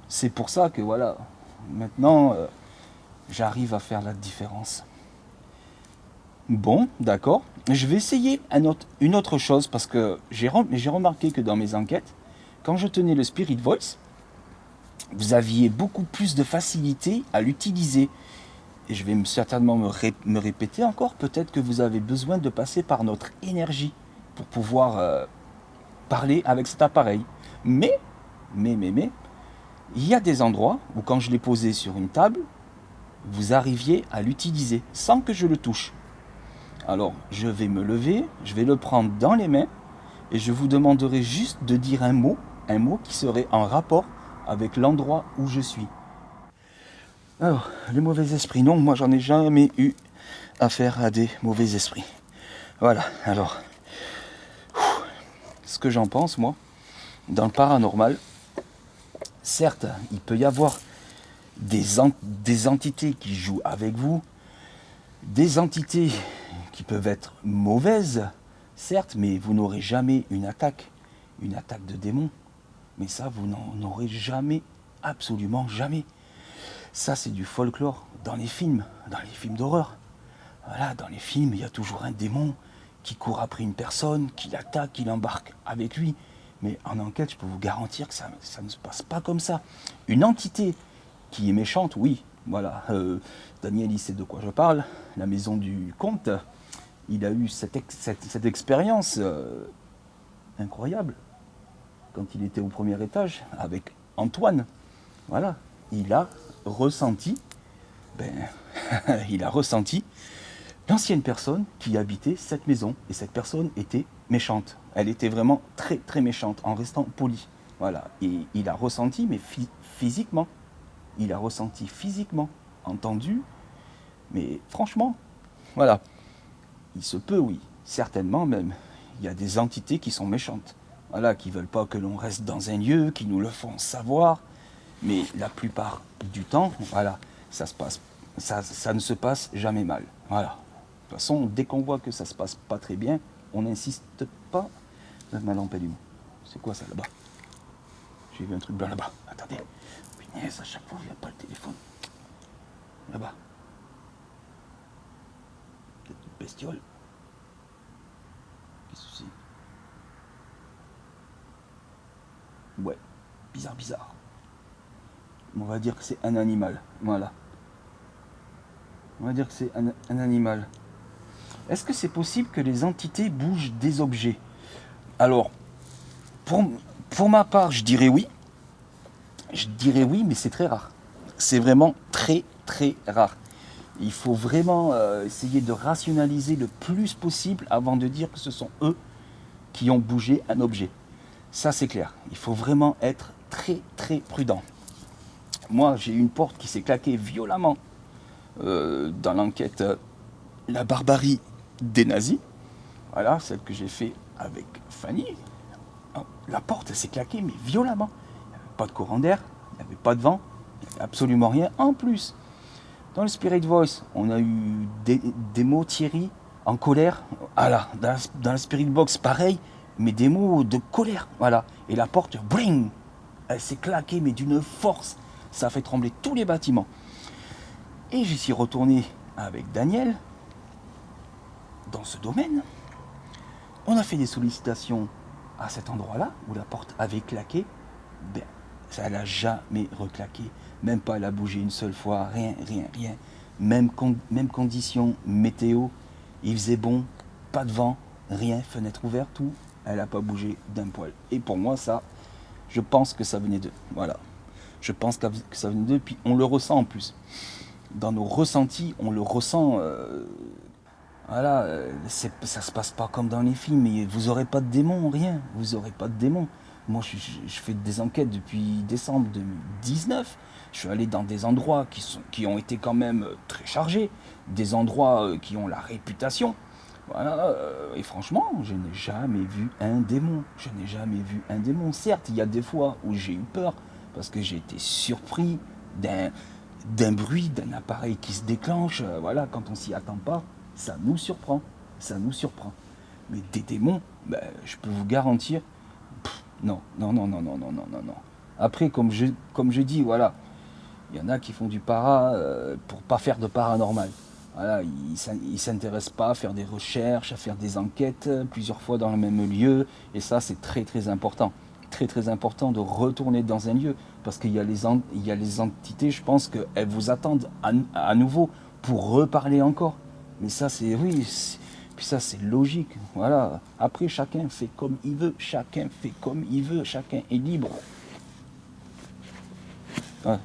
C'est pour ça que voilà, maintenant, j'arrive à faire la différence. Bon, d'accord. Je vais essayer une autre chose parce que j'ai remarqué que dans mes enquêtes, quand je tenais le Spirit Voice, vous aviez beaucoup plus de facilité à l'utiliser. Et je vais certainement me répéter encore, peut-être que vous avez besoin de passer par notre énergie pour pouvoir parler avec cet appareil. Mais, il y a des endroits où quand je l'ai posé sur une table, vous arriviez à l'utiliser sans que je le touche. Alors, je vais me lever, je vais le prendre dans les mains et je vous demanderai juste de dire un mot qui serait en rapport avec l'endroit où je suis. Alors, les mauvais esprits, non, moi j'en ai jamais eu affaire à des mauvais esprits. Voilà, alors, ce que j'en pense, moi, dans le paranormal, certes, il peut y avoir des entités qui jouent avec vous, des entités qui peuvent être mauvaises, certes, mais vous n'aurez jamais une attaque de démons. Mais ça, vous n'en aurez jamais, absolument jamais. Ça, c'est du folklore dans les films d'horreur. Voilà, dans les films, il y a toujours un démon qui court après une personne, qui l'attaque, qui l'embarque avec lui. Mais en enquête, je peux vous garantir que ça ne se passe pas comme ça. Une entité qui est méchante, oui, voilà. Daniel, il sait de quoi je parle. La maison du comte, il a eu cette expérience incroyable quand il était au premier étage avec Antoine. Voilà, il a ressenti, il a ressenti l'ancienne personne qui habitait cette maison. Et cette personne était méchante. Elle était vraiment très très méchante en restant polie. Voilà, et il a ressenti, mais physiquement. Il a ressenti physiquement, entendu, mais franchement, voilà. Il se peut, oui, certainement même. Il y a des entités qui sont méchantes. Voilà, qui ne veulent pas que l'on reste dans un lieu, qui nous le font savoir. Mais la plupart du temps, voilà, ça ne se passe jamais mal. Voilà. De toute façon, dès qu'on voit que ça se passe pas très bien, on n'insiste pas. Ma lampe est où? C'est quoi ça là-bas? J'ai vu un truc blanc là-bas. Attendez. Punaise, à chaque fois, il n'y a pas le téléphone. Là-bas. Peut-être une bestiole. Qu'est-ce que c'est? Ouais, bizarre. On va dire que c'est un animal. Voilà. On va dire que c'est un animal. Est-ce que c'est possible que les entités bougent des objets? Alors, pour ma part, je dirais oui. Je dirais oui, mais c'est très rare. C'est vraiment très très rare. Il faut vraiment essayer de rationaliser le plus possible avant de dire que ce sont eux qui ont bougé un objet. Ça, c'est clair. Il faut vraiment être très très prudent. Moi, j'ai eu une porte qui s'est claquée violemment dans l'enquête La barbarie des nazis. Voilà, celle que j'ai fait avec Fanny. La porte s'est claquée, mais violemment. Il n'y avait pas de courant d'air, il n'y avait pas de vent, il n'y avait absolument rien. En plus, dans le Spirit Voice, on a eu des mots Thierry en colère. Voilà, dans le Spirit Box, pareil, mais des mots de colère. Voilà, et la porte, bling, elle s'est claquée, mais d'une force. Ça a fait trembler tous les bâtiments. Et j'y suis retourné avec Daniel dans ce domaine. On a fait des sollicitations à cet endroit-là où la porte avait claqué. Ça n'a jamais reclaqué. Même pas elle a bougé une seule fois. Rien. Même condition météo. Il faisait bon, pas de vent, rien, fenêtre ouverte, tout. Elle n'a pas bougé d'un poil. Et pour moi, ça, je pense que ça venait d'eux. Voilà. Je pense que ça venait d'eux. Puis on le ressent en plus. Dans nos ressentis, on le ressent. Voilà, ça se passe pas comme dans les films. Et vous aurez pas de démons, rien. Vous aurez pas de démons. Moi, je fais des enquêtes depuis décembre 2019. Je suis allé dans des endroits qui ont été quand même très chargés, des endroits qui ont la réputation. Voilà, et franchement, je n'ai jamais vu un démon. Je n'ai jamais vu un démon. Certes, il y a des fois où j'ai eu peur parce que j'ai été surpris d'un bruit, d'un appareil qui se déclenche. Voilà, quand on s'y attend pas, ça nous surprend. Mais des démons, je peux vous garantir, non. Après, comme je dis, voilà, il y en a qui font du para pour pas faire de paranormal. Voilà, ils s'intéressent pas à faire des recherches, à faire des enquêtes plusieurs fois dans le même lieu. Et ça, c'est très très important. Très important de retourner dans un lieu. Parce qu'il y a les entités, je pense qu'elles vous attendent à nouveau pour reparler encore. Mais ça, puis ça, c'est logique. Voilà. Après, chacun fait comme il veut. Chacun est libre. Ah,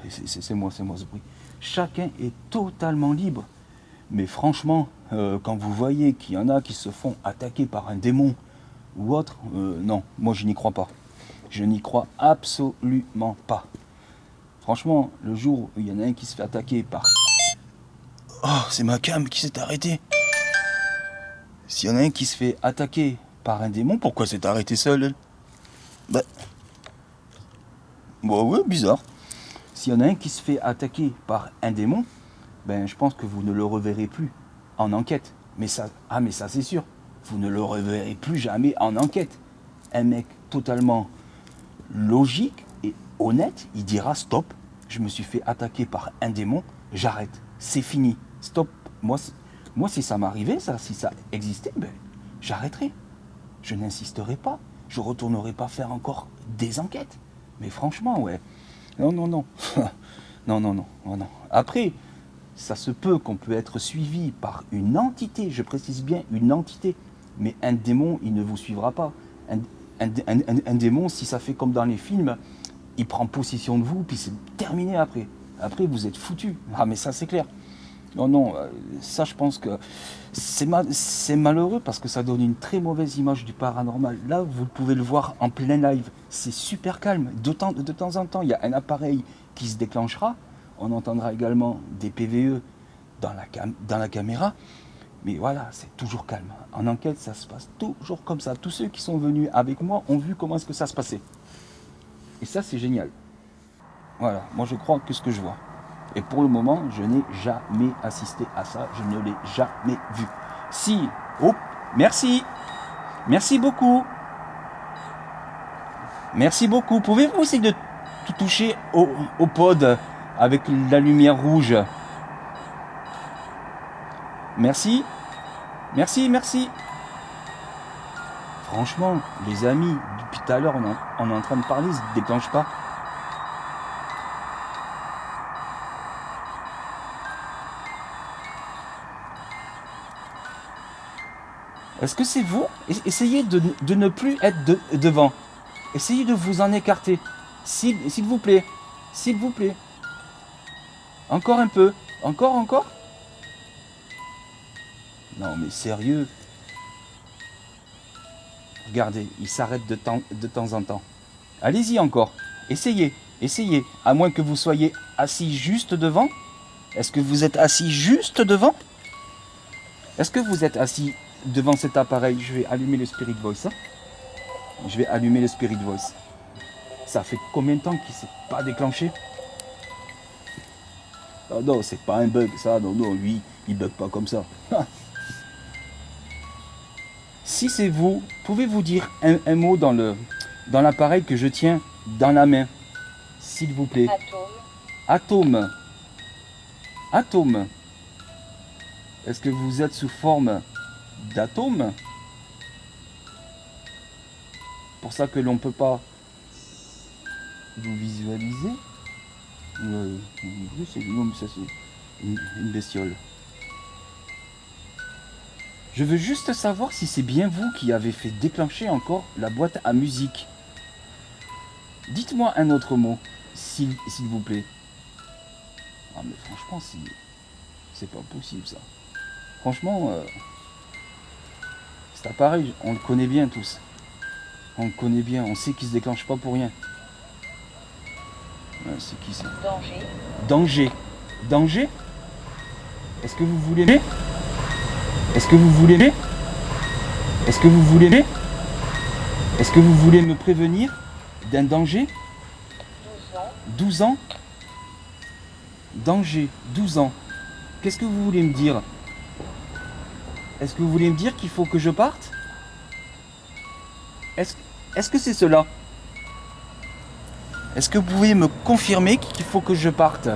c'est moi ce bruit. Chacun est totalement libre. Mais franchement, quand vous voyez qu'il y en a qui se font attaquer par un démon ou autre, non, moi je n'y crois pas. Je n'y crois absolument pas. Franchement, le jour où il y en a un qui se fait attaquer par... Oh, c'est ma cam qui s'est arrêtée. S'il y en a un qui se fait attaquer par un démon, pourquoi s'est arrêté seul elle? Bah ouais, bizarre. S'il y en a un qui se fait attaquer par un démon, ben je pense que vous ne le reverrez plus en enquête. Mais ça c'est sûr. Vous ne le reverrez plus jamais en enquête. Un mec totalement logique et honnête, il dira stop, je me suis fait attaquer par un démon, j'arrête, c'est fini, stop. Moi si ça m'arrivait, si ça existait, ben j'arrêterais. Je n'insisterai pas, je retournerai pas faire encore des enquêtes. Mais franchement, ouais. Non. non. Après, ça se peut qu'on peut être suivi par une entité, je précise bien une entité, mais un démon, il ne vous suivra pas. Un démon, si ça fait comme dans les films, il prend possession de vous, puis c'est terminé après. Après, vous êtes foutu. Ah, mais ça, c'est clair. Non, ça, je pense que c'est malheureux parce que ça donne une très mauvaise image du paranormal. Là, vous pouvez le voir en plein live. C'est super calme. De temps en temps, il y a un appareil qui se déclenchera. On entendra également des PVE dans la caméra. Mais voilà, c'est toujours calme. En enquête, ça se passe toujours comme ça. Tous ceux qui sont venus avec moi ont vu comment est-ce que ça se passait. Et ça, c'est génial. Voilà, moi je crois que ce que je vois. Et pour le moment, je n'ai jamais assisté à ça. Je ne l'ai jamais vu. Si, oh, merci. Merci beaucoup. Merci beaucoup. Pouvez-vous essayer de toucher au pod avec la lumière rouge? Merci. Merci. Franchement, les amis, depuis tout à l'heure, on est en train de parler, ça ne déclenche pas. Est-ce que c'est vous? Essayez de ne plus être devant. Essayez de vous en écarter. S'il vous plaît. S'il vous plaît. Encore un peu. Encore. Non mais sérieux. Regardez, il s'arrête de temps en temps. Allez-y encore. Essayez. À moins que vous soyez assis juste devant. Est-ce que vous êtes assis juste devant? Est-ce que vous êtes assis devant cet appareil? Je vais allumer le Spirit Voice. Je vais allumer le Spirit Voice. Ça fait combien de temps qu'il ne s'est pas déclenché? Oh non, c'est pas un bug, ça. Non, lui, il bug pas comme ça. Si c'est vous, pouvez-vous dire un mot dans l'appareil que je tiens dans la main, s'il vous plaît? Atome. Est-ce que vous êtes sous forme d'atome? Pour ça que l'on ne peut pas vous visualiser. C'est une bestiole. Je veux juste savoir si c'est bien vous qui avez fait déclencher encore la boîte à musique. Dites-moi un autre mot, s'il vous plaît. Ah mais franchement, c'est pas possible ça. Franchement, cet appareil, on le connaît bien tous. On le connaît bien, on sait qu'il se déclenche pas pour rien. C'est qui ça? Danger? Est-ce que vous voulez me prévenir d'un danger? 12 ans? Danger, 12 ans. Qu'est-ce que vous voulez me dire? Est-ce que vous voulez me dire qu'il faut que je parte? Est-ce que c'est cela? Est-ce que vous pouvez me confirmer qu'il faut que je parte?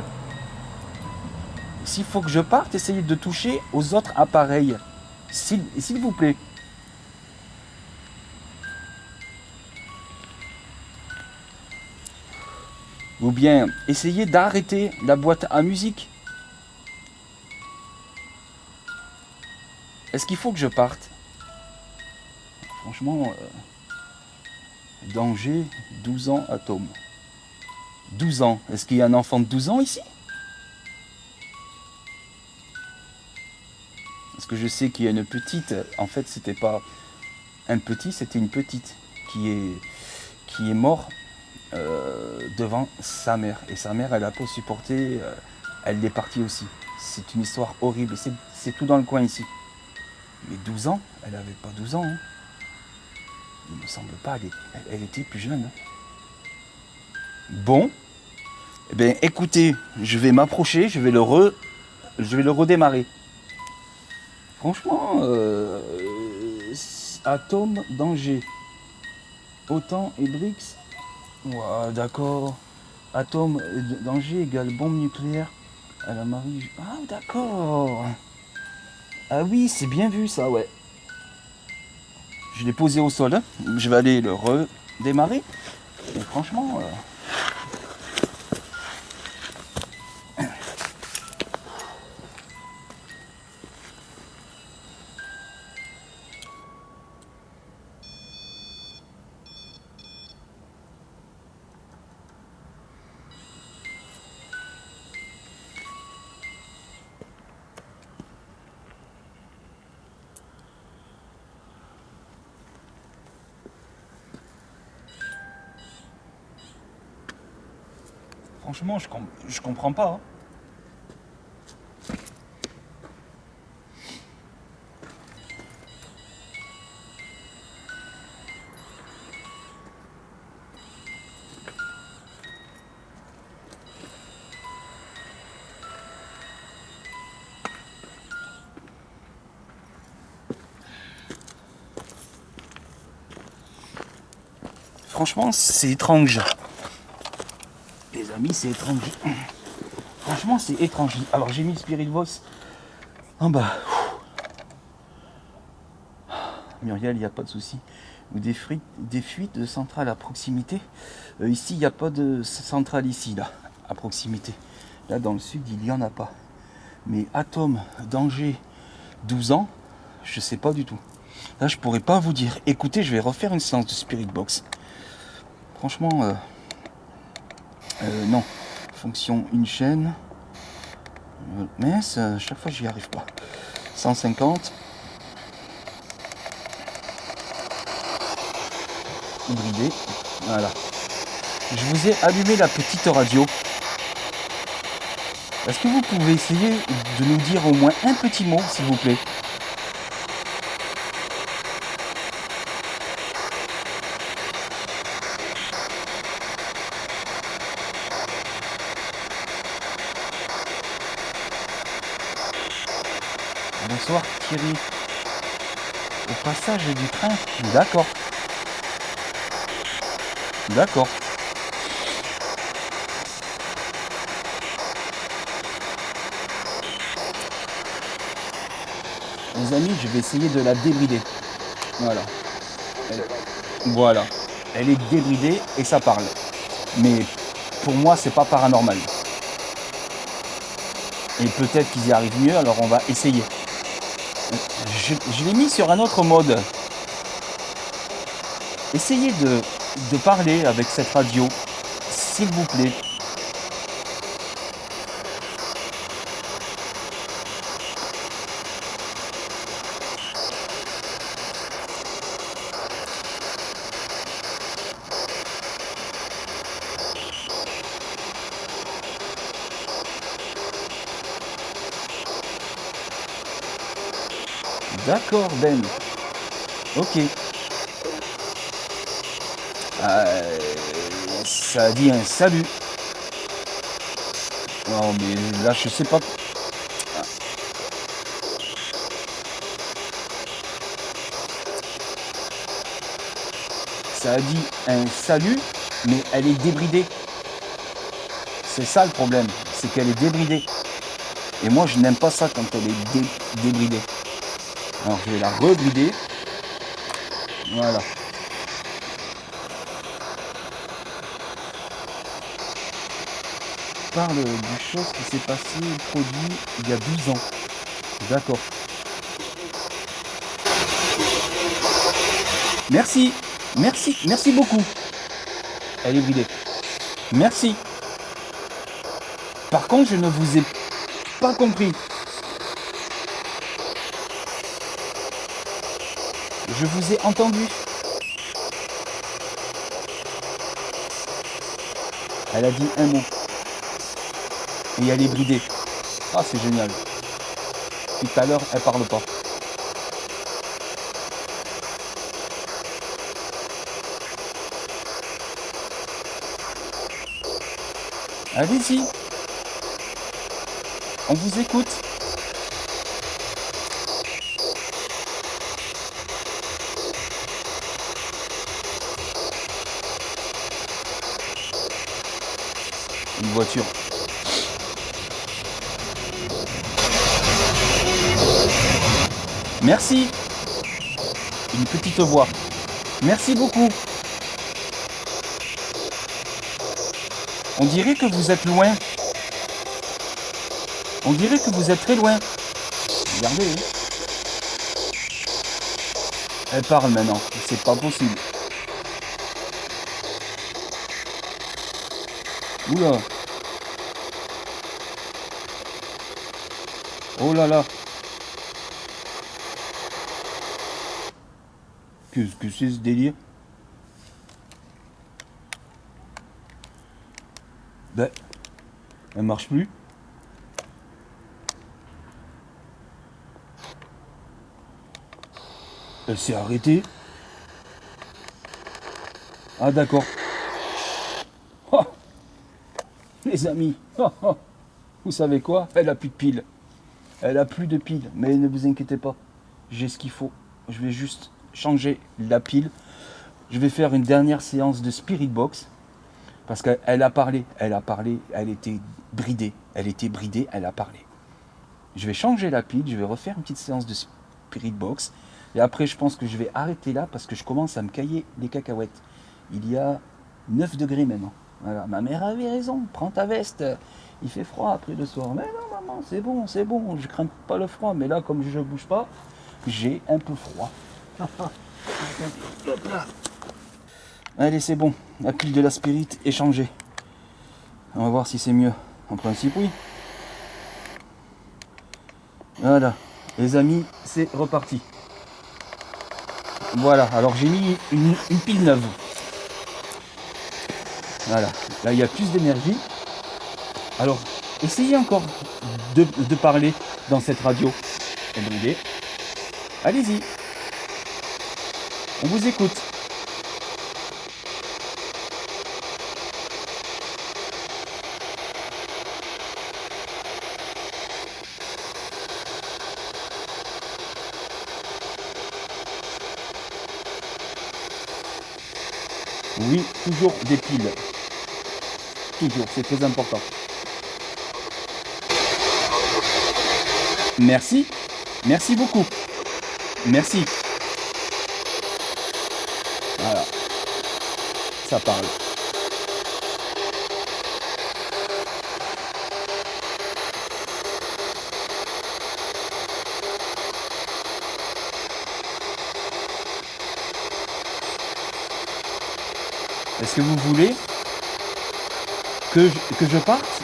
S'il faut que je parte, essayez de toucher aux autres appareils. S'il vous plaît. Ou bien, essayez d'arrêter la boîte à musique. Est-ce qu'il faut que je parte? Franchement, danger, 12 ans, atome. 12 ans. Est-ce qu'il y a un enfant de 12 ans ici? Parce que je sais qu'il y a une petite. En fait, c'était pas un petit, c'était une petite qui est mort devant sa mère. Et sa mère, elle n'a pas supporté, elle est partie aussi. C'est une histoire horrible, c'est tout dans le coin ici. Mais 12 ans, elle n'avait pas 12 ans. Hein. Il ne me semble pas, elle était plus jeune. Hein. Bon, eh bien, écoutez, je vais m'approcher, je vais le redémarrer. Franchement, atome, danger. Autant et Brix. Ouais, d'accord. Atome, danger égale bombe nucléaire. À la Marie. Ah, d'accord. Ah oui, c'est bien vu ça, ouais. Je l'ai posé au sol. Hein. Je vais aller le redémarrer. Et franchement. Franchement, je comprends pas. Hein. Franchement, c'est étrange. Les amis, c'est étrange. Franchement, c'est étrange. Alors, j'ai mis le Spirit Box en bas. Muriel, il n'y a pas de souci. Ou des fuites de centrale à proximité. Ici, il n'y a pas de centrale ici, là, à proximité. Là, dans le sud, il n'y en a pas. Mais atome, danger, 12 ans, je sais pas du tout. Là, je pourrais pas vous dire. Écoutez, je vais refaire une séance de Spirit Box. Franchement, non. Fonction une chaîne. Mais chaque fois, j'y arrive pas. 150. Hybridé. Voilà. Je vous ai allumé la petite radio. Est-ce que vous pouvez essayer de nous dire au moins un petit mot, s'il vous plaît? Bonsoir Thierry. Au passage du train. D'accord. D'accord. Les amis, je vais essayer de la débrider. Voilà. Voilà. Elle est débridée et ça parle. Mais pour moi, c'est pas paranormal. Et peut-être qu'ils y arrivent mieux, alors on va essayer. Je l'ai mis sur un autre mode. Essayez de parler avec cette radio, s'il vous plaît. D'accord, Ben. Ok. Ça a dit un salut. Non, mais là, je sais pas. Ça a dit un salut, mais elle est débridée. C'est ça le problème, c'est qu'elle est débridée. Et moi, je n'aime pas ça quand elle est débridée. Alors, je vais la rebrider. Voilà. Parle des choses qui s'est passé produit il y a 12 ans. D'accord. Merci. Merci beaucoup. Elle est bridée. Merci. Par contre, je ne vous ai pas compris. Je vous ai entendu. Elle a dit un mot. Et elle est bridée. Ah, c'est génial. Tout à l'heure, elle parle pas. Allez-y. On vous écoute. Une voiture. Merci. Une petite voix. Merci beaucoup. On dirait que vous êtes loin. On dirait que vous êtes très loin. Regardez. Elle parle maintenant. C'est pas possible. Oula. Oh là là. Qu'est-ce que c'est ce délire? Ben, elle marche plus. Elle s'est arrêtée. Ah d'accord. Oh, les amis. Oh, oh. Vous savez quoi? Elle a plus de piles. Elle a plus de piles. Mais ne vous inquiétez pas. J'ai ce qu'il faut. Je vais juste changer la pile. Je vais faire une dernière séance de Spirit Box. Parce qu'elle a parlé. Elle a parlé. Elle était bridée. Elle était bridée. Elle a parlé. Je vais changer la pile. Je vais refaire une petite séance de Spirit Box. Et après, je pense que je vais arrêter là parce que je commence à me cailler les cacahuètes. Il y a 9 degrés maintenant. Voilà. Ma mère avait raison. Prends ta veste. Il fait froid après le soir. Mais non, maman, c'est bon, c'est bon. Je crains pas le froid. Mais là, comme je ne bouge pas, j'ai un peu froid. Allez, c'est bon. La pile de la Spirit est changée. On va voir si c'est mieux. En principe, oui. Voilà. Les amis, c'est reparti. Voilà. Alors, j'ai mis une pile neuve. Voilà. Là, il y a plus d'énergie. Alors, essayez encore de parler dans cette radio. Allez-y. On vous écoute. Oui, toujours des piles. Toujours, c'est très important. Merci. Merci beaucoup. Merci. Voilà. Ça parle. Est-ce que vous voulez que je parte?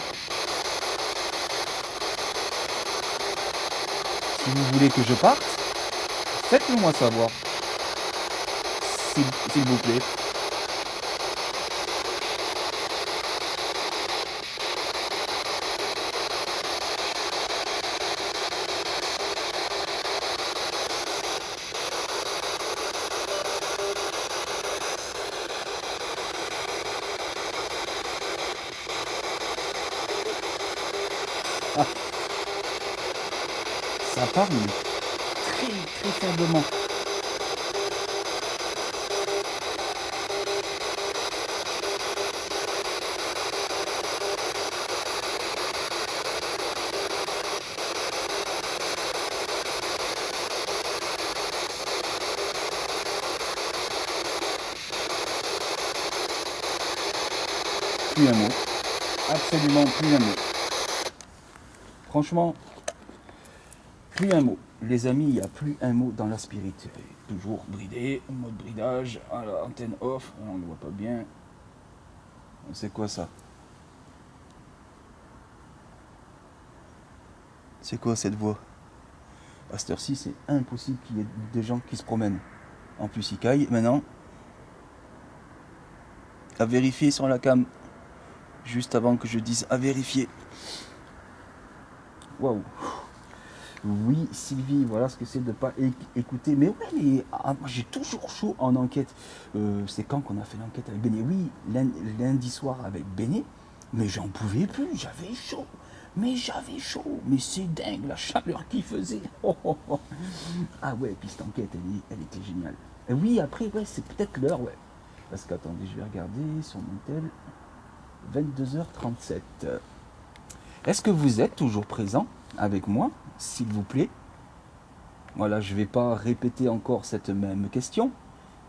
Si vous voulez que je parte, faites-le moi savoir. S'il vous plaît. Ah, ça parle très faiblement. Plus un mot. Absolument plus un mot. Franchement, plus un mot. Les amis, il n'y a plus un mot dans la Spirit. Toujours bridé, mode bridage, voilà, antenne off, on ne voit pas bien. C'est quoi ça? C'est quoi cette voix? À cette heure-ci, c'est impossible qu'il y ait des gens qui se promènent. En plus, ils caillent maintenant. À vérifier sur la cam. juste avant que je dise à vérifier. Waouh. Oui, Sylvie, voilà ce que c'est de ne pas écouter. Mais ouais, mais moi j'ai toujours chaud en enquête. C'est quand qu'on a fait l'enquête avec Béné? Oui, lundi soir avec Béné. Mais j'en pouvais plus, j'avais chaud. Mais j'avais chaud. Mais c'est dingue la chaleur qu'il faisait. Oh, oh, oh. Ah ouais, puis cette enquête, elle était géniale. Et oui, après, ouais, c'est peut-être l'heure, ouais. Parce qu'attendez, je vais regarder sur mon tel. 22h37. Est-ce que vous êtes toujours présent avec moi, s'il vous plaît? Voilà, je ne vais pas répéter encore cette même question,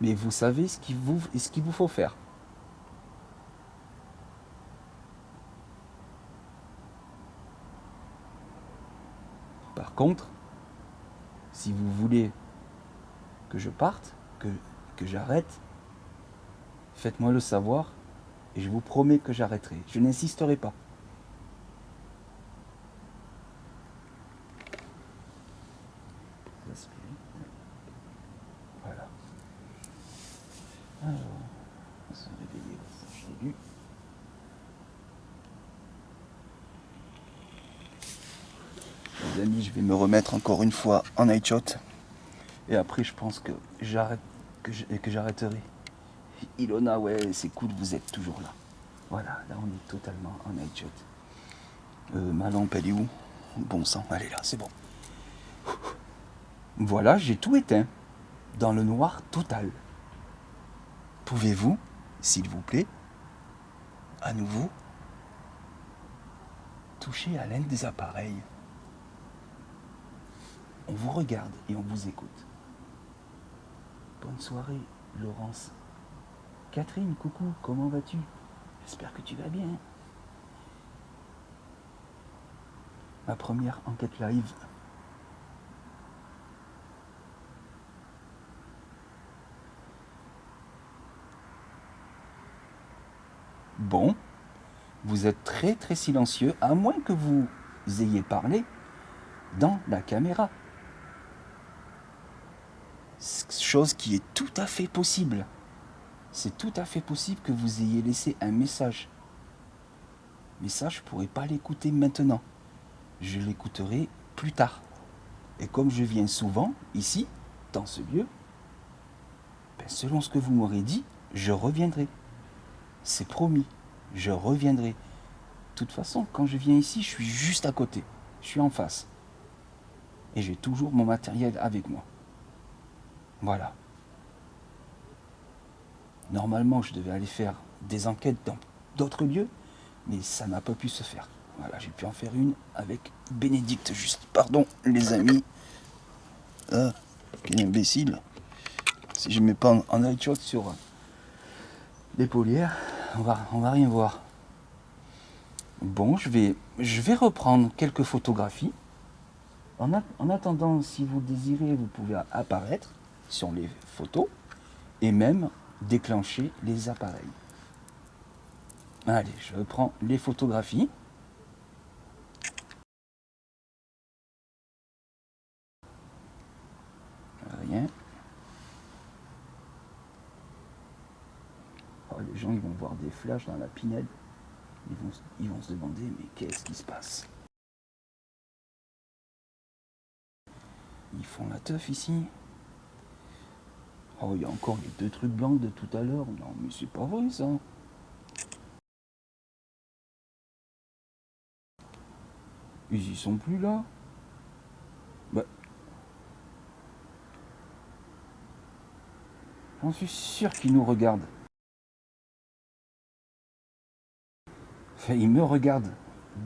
mais vous savez ce qu'il vous faut faire. Par contre, si vous voulez que je parte, que j'arrête, faites-moi le savoir et je vous promets que j'arrêterai. Je n'insisterai pas. Voilà. Alors, on va se réveiller, ça j'ai lu. Les amis, je vais me remettre encore une fois en night shot. Et après, je pense que j'arrêterai. Ilona, ouais, c'est cool, vous êtes toujours là. Voilà, là on est totalement en night shot. Ma lampe, elle est où? Bon sang, elle est là, c'est bon. Voilà, j'ai tout éteint. Dans le noir total. Pouvez-vous, s'il vous plaît, à nouveau, toucher à l'un des appareils? On vous regarde et on vous écoute. Bonne soirée, Laurence. Catherine, coucou, comment vas-tu? J'espère que tu vas bien. Ma première enquête live. Bon, vous êtes très très silencieux, à moins que vous ayez parlé dans la caméra. Chose qui est tout à fait possible. C'est tout à fait possible que vous ayez laissé un message. Mais ça, je ne pourrai pas l'écouter maintenant. Je l'écouterai plus tard. Et comme je viens souvent ici, dans ce lieu, selon ce que vous m'aurez dit, je reviendrai. C'est promis, je reviendrai. De toute façon, quand je viens ici, je suis juste à côté. Je suis en face. Et j'ai toujours mon matériel avec moi. Voilà. Normalement, je devais aller faire des enquêtes dans d'autres lieux, mais ça n'a pas pu se faire. Voilà, j'ai pu en faire une avec Bénédicte, juste. Pardon, les amis. Ah, quel imbécile. Si je ne mets pas en night shot sur les polières, on va rien voir. Bon, je vais reprendre quelques photographies. En attendant, si vous désirez, vous pouvez apparaître sur les photos et même déclencher les appareils. Allez, je reprends les photographies. Rien. Oh, les gens, ils vont voir des flashs dans la pinède. Ils vont se demander, mais qu'est-ce qui se passe? Ils font la teuf ici. Oh, il y a encore les deux trucs blancs de tout à l'heure. Non, mais c'est pas vrai, ça. Ils y sont plus, là. Bah. J'en suis sûr qu'ils nous regardent. Enfin, ils me regardent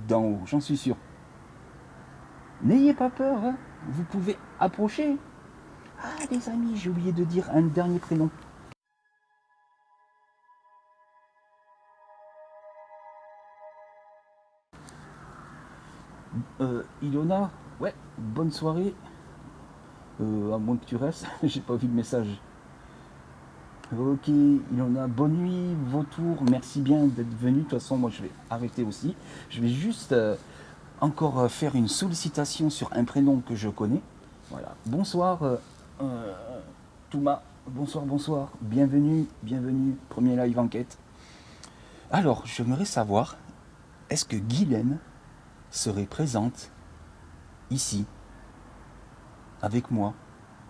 d'en haut, j'en suis sûr. N'ayez pas peur, hein. Vous pouvez approcher. Ah, les amis, j'ai oublié de dire un dernier prénom. Ilona, ouais, bonne soirée. À moins que tu restes, j'ai pas vu le message. Ok, Ilona, bonne nuit, Vautour, merci bien d'être venu. De toute façon, moi je vais arrêter aussi. Je vais juste encore faire une sollicitation sur un prénom que je connais. Voilà. Bonsoir, Touma. Bonsoir, bonsoir. Bienvenue, bienvenue. Premier live enquête. Alors, j'aimerais savoir, est-ce que Guylaine serait présente ici, avec moi?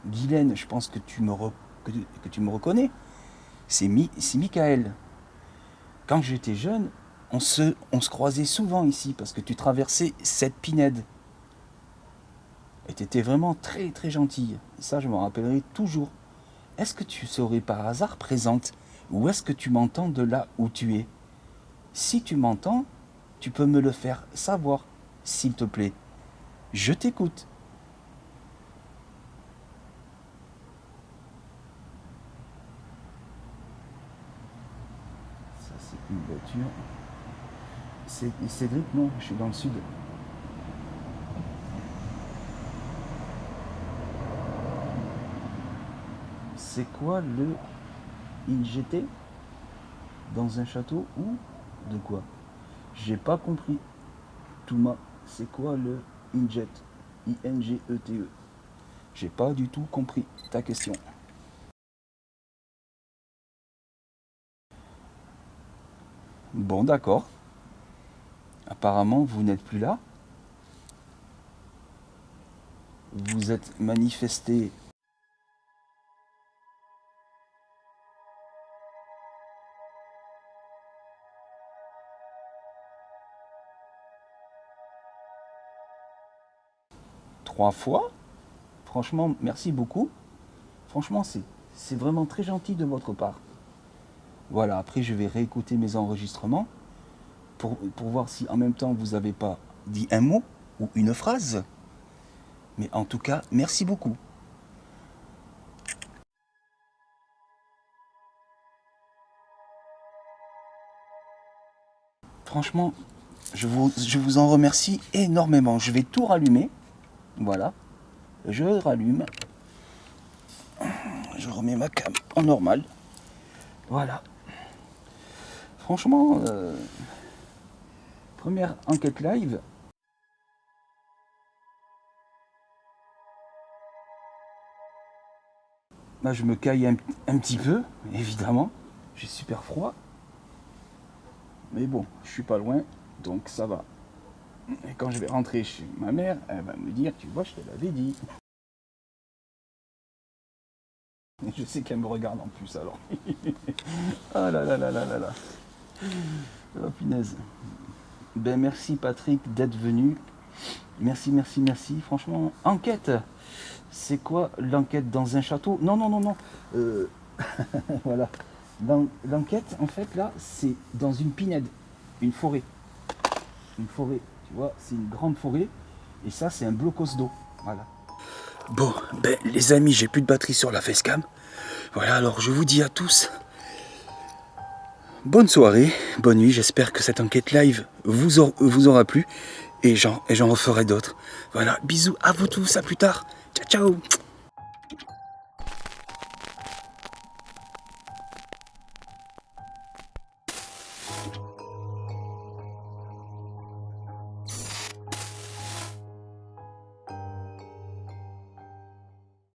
Guylaine, je pense que que tu me reconnais. C'est Michael. Quand j'étais jeune, on se croisait souvent ici parce que tu traversais cette pinède. Et tu étais vraiment très très gentille. Et ça, je m'en rappellerai toujours. Est-ce que tu serais par hasard présente ou est-ce que tu m'entends de là où tu es? Si tu m'entends, tu peux me le faire savoir, s'il te plaît. Je t'écoute. Ça, c'est une voiture. Cédric, non, je suis dans le sud. C'est quoi le IGT? Dans un château ou de quoi? J'ai pas compris. Touma, c'est quoi le Inget? INGETE. J'ai pas du tout compris ta question. Bon, d'accord. Apparemment, vous n'êtes plus là. Vous êtes manifesté. Trois fois. Franchement, merci beaucoup. Franchement, c'est vraiment très gentil de votre part. Voilà, après je vais réécouter mes enregistrements pour voir si en même temps vous n'avez pas dit un mot ou une phrase. Mais en tout cas, merci beaucoup. Franchement, je vous en remercie énormément. Je vais tout rallumer. Voilà. Je rallume. Je remets ma cam en normal. Voilà. Franchement, première enquête live. Là, je me caille un petit peu, évidemment. J'ai super froid. Mais bon, je suis pas loin, donc ça va. Et quand je vais rentrer chez ma mère, elle va me dire, tu vois, je te l'avais dit. Et je sais qu'elle me regarde en plus alors. Ah là là là là là là. Oh punaise. Ben merci Patrick d'être venu. Merci, merci, merci. Franchement, enquête. C'est quoi l'enquête dans un château? Non, non, non, non. Voilà. L'enquête, en fait, là, c'est dans une pinède, une forêt. Une forêt, tu vois, c'est une grande forêt. Et ça, c'est un blocos d'eau. Voilà. Bon, ben, les amis, j'ai plus de batterie sur la facecam. Voilà, alors je vous dis à tous, bonne soirée, bonne nuit. J'espère que cette enquête live vous aura plu. Et j'en referai d'autres. Voilà, bisous à vous tous, à plus tard. Ciao, ciao.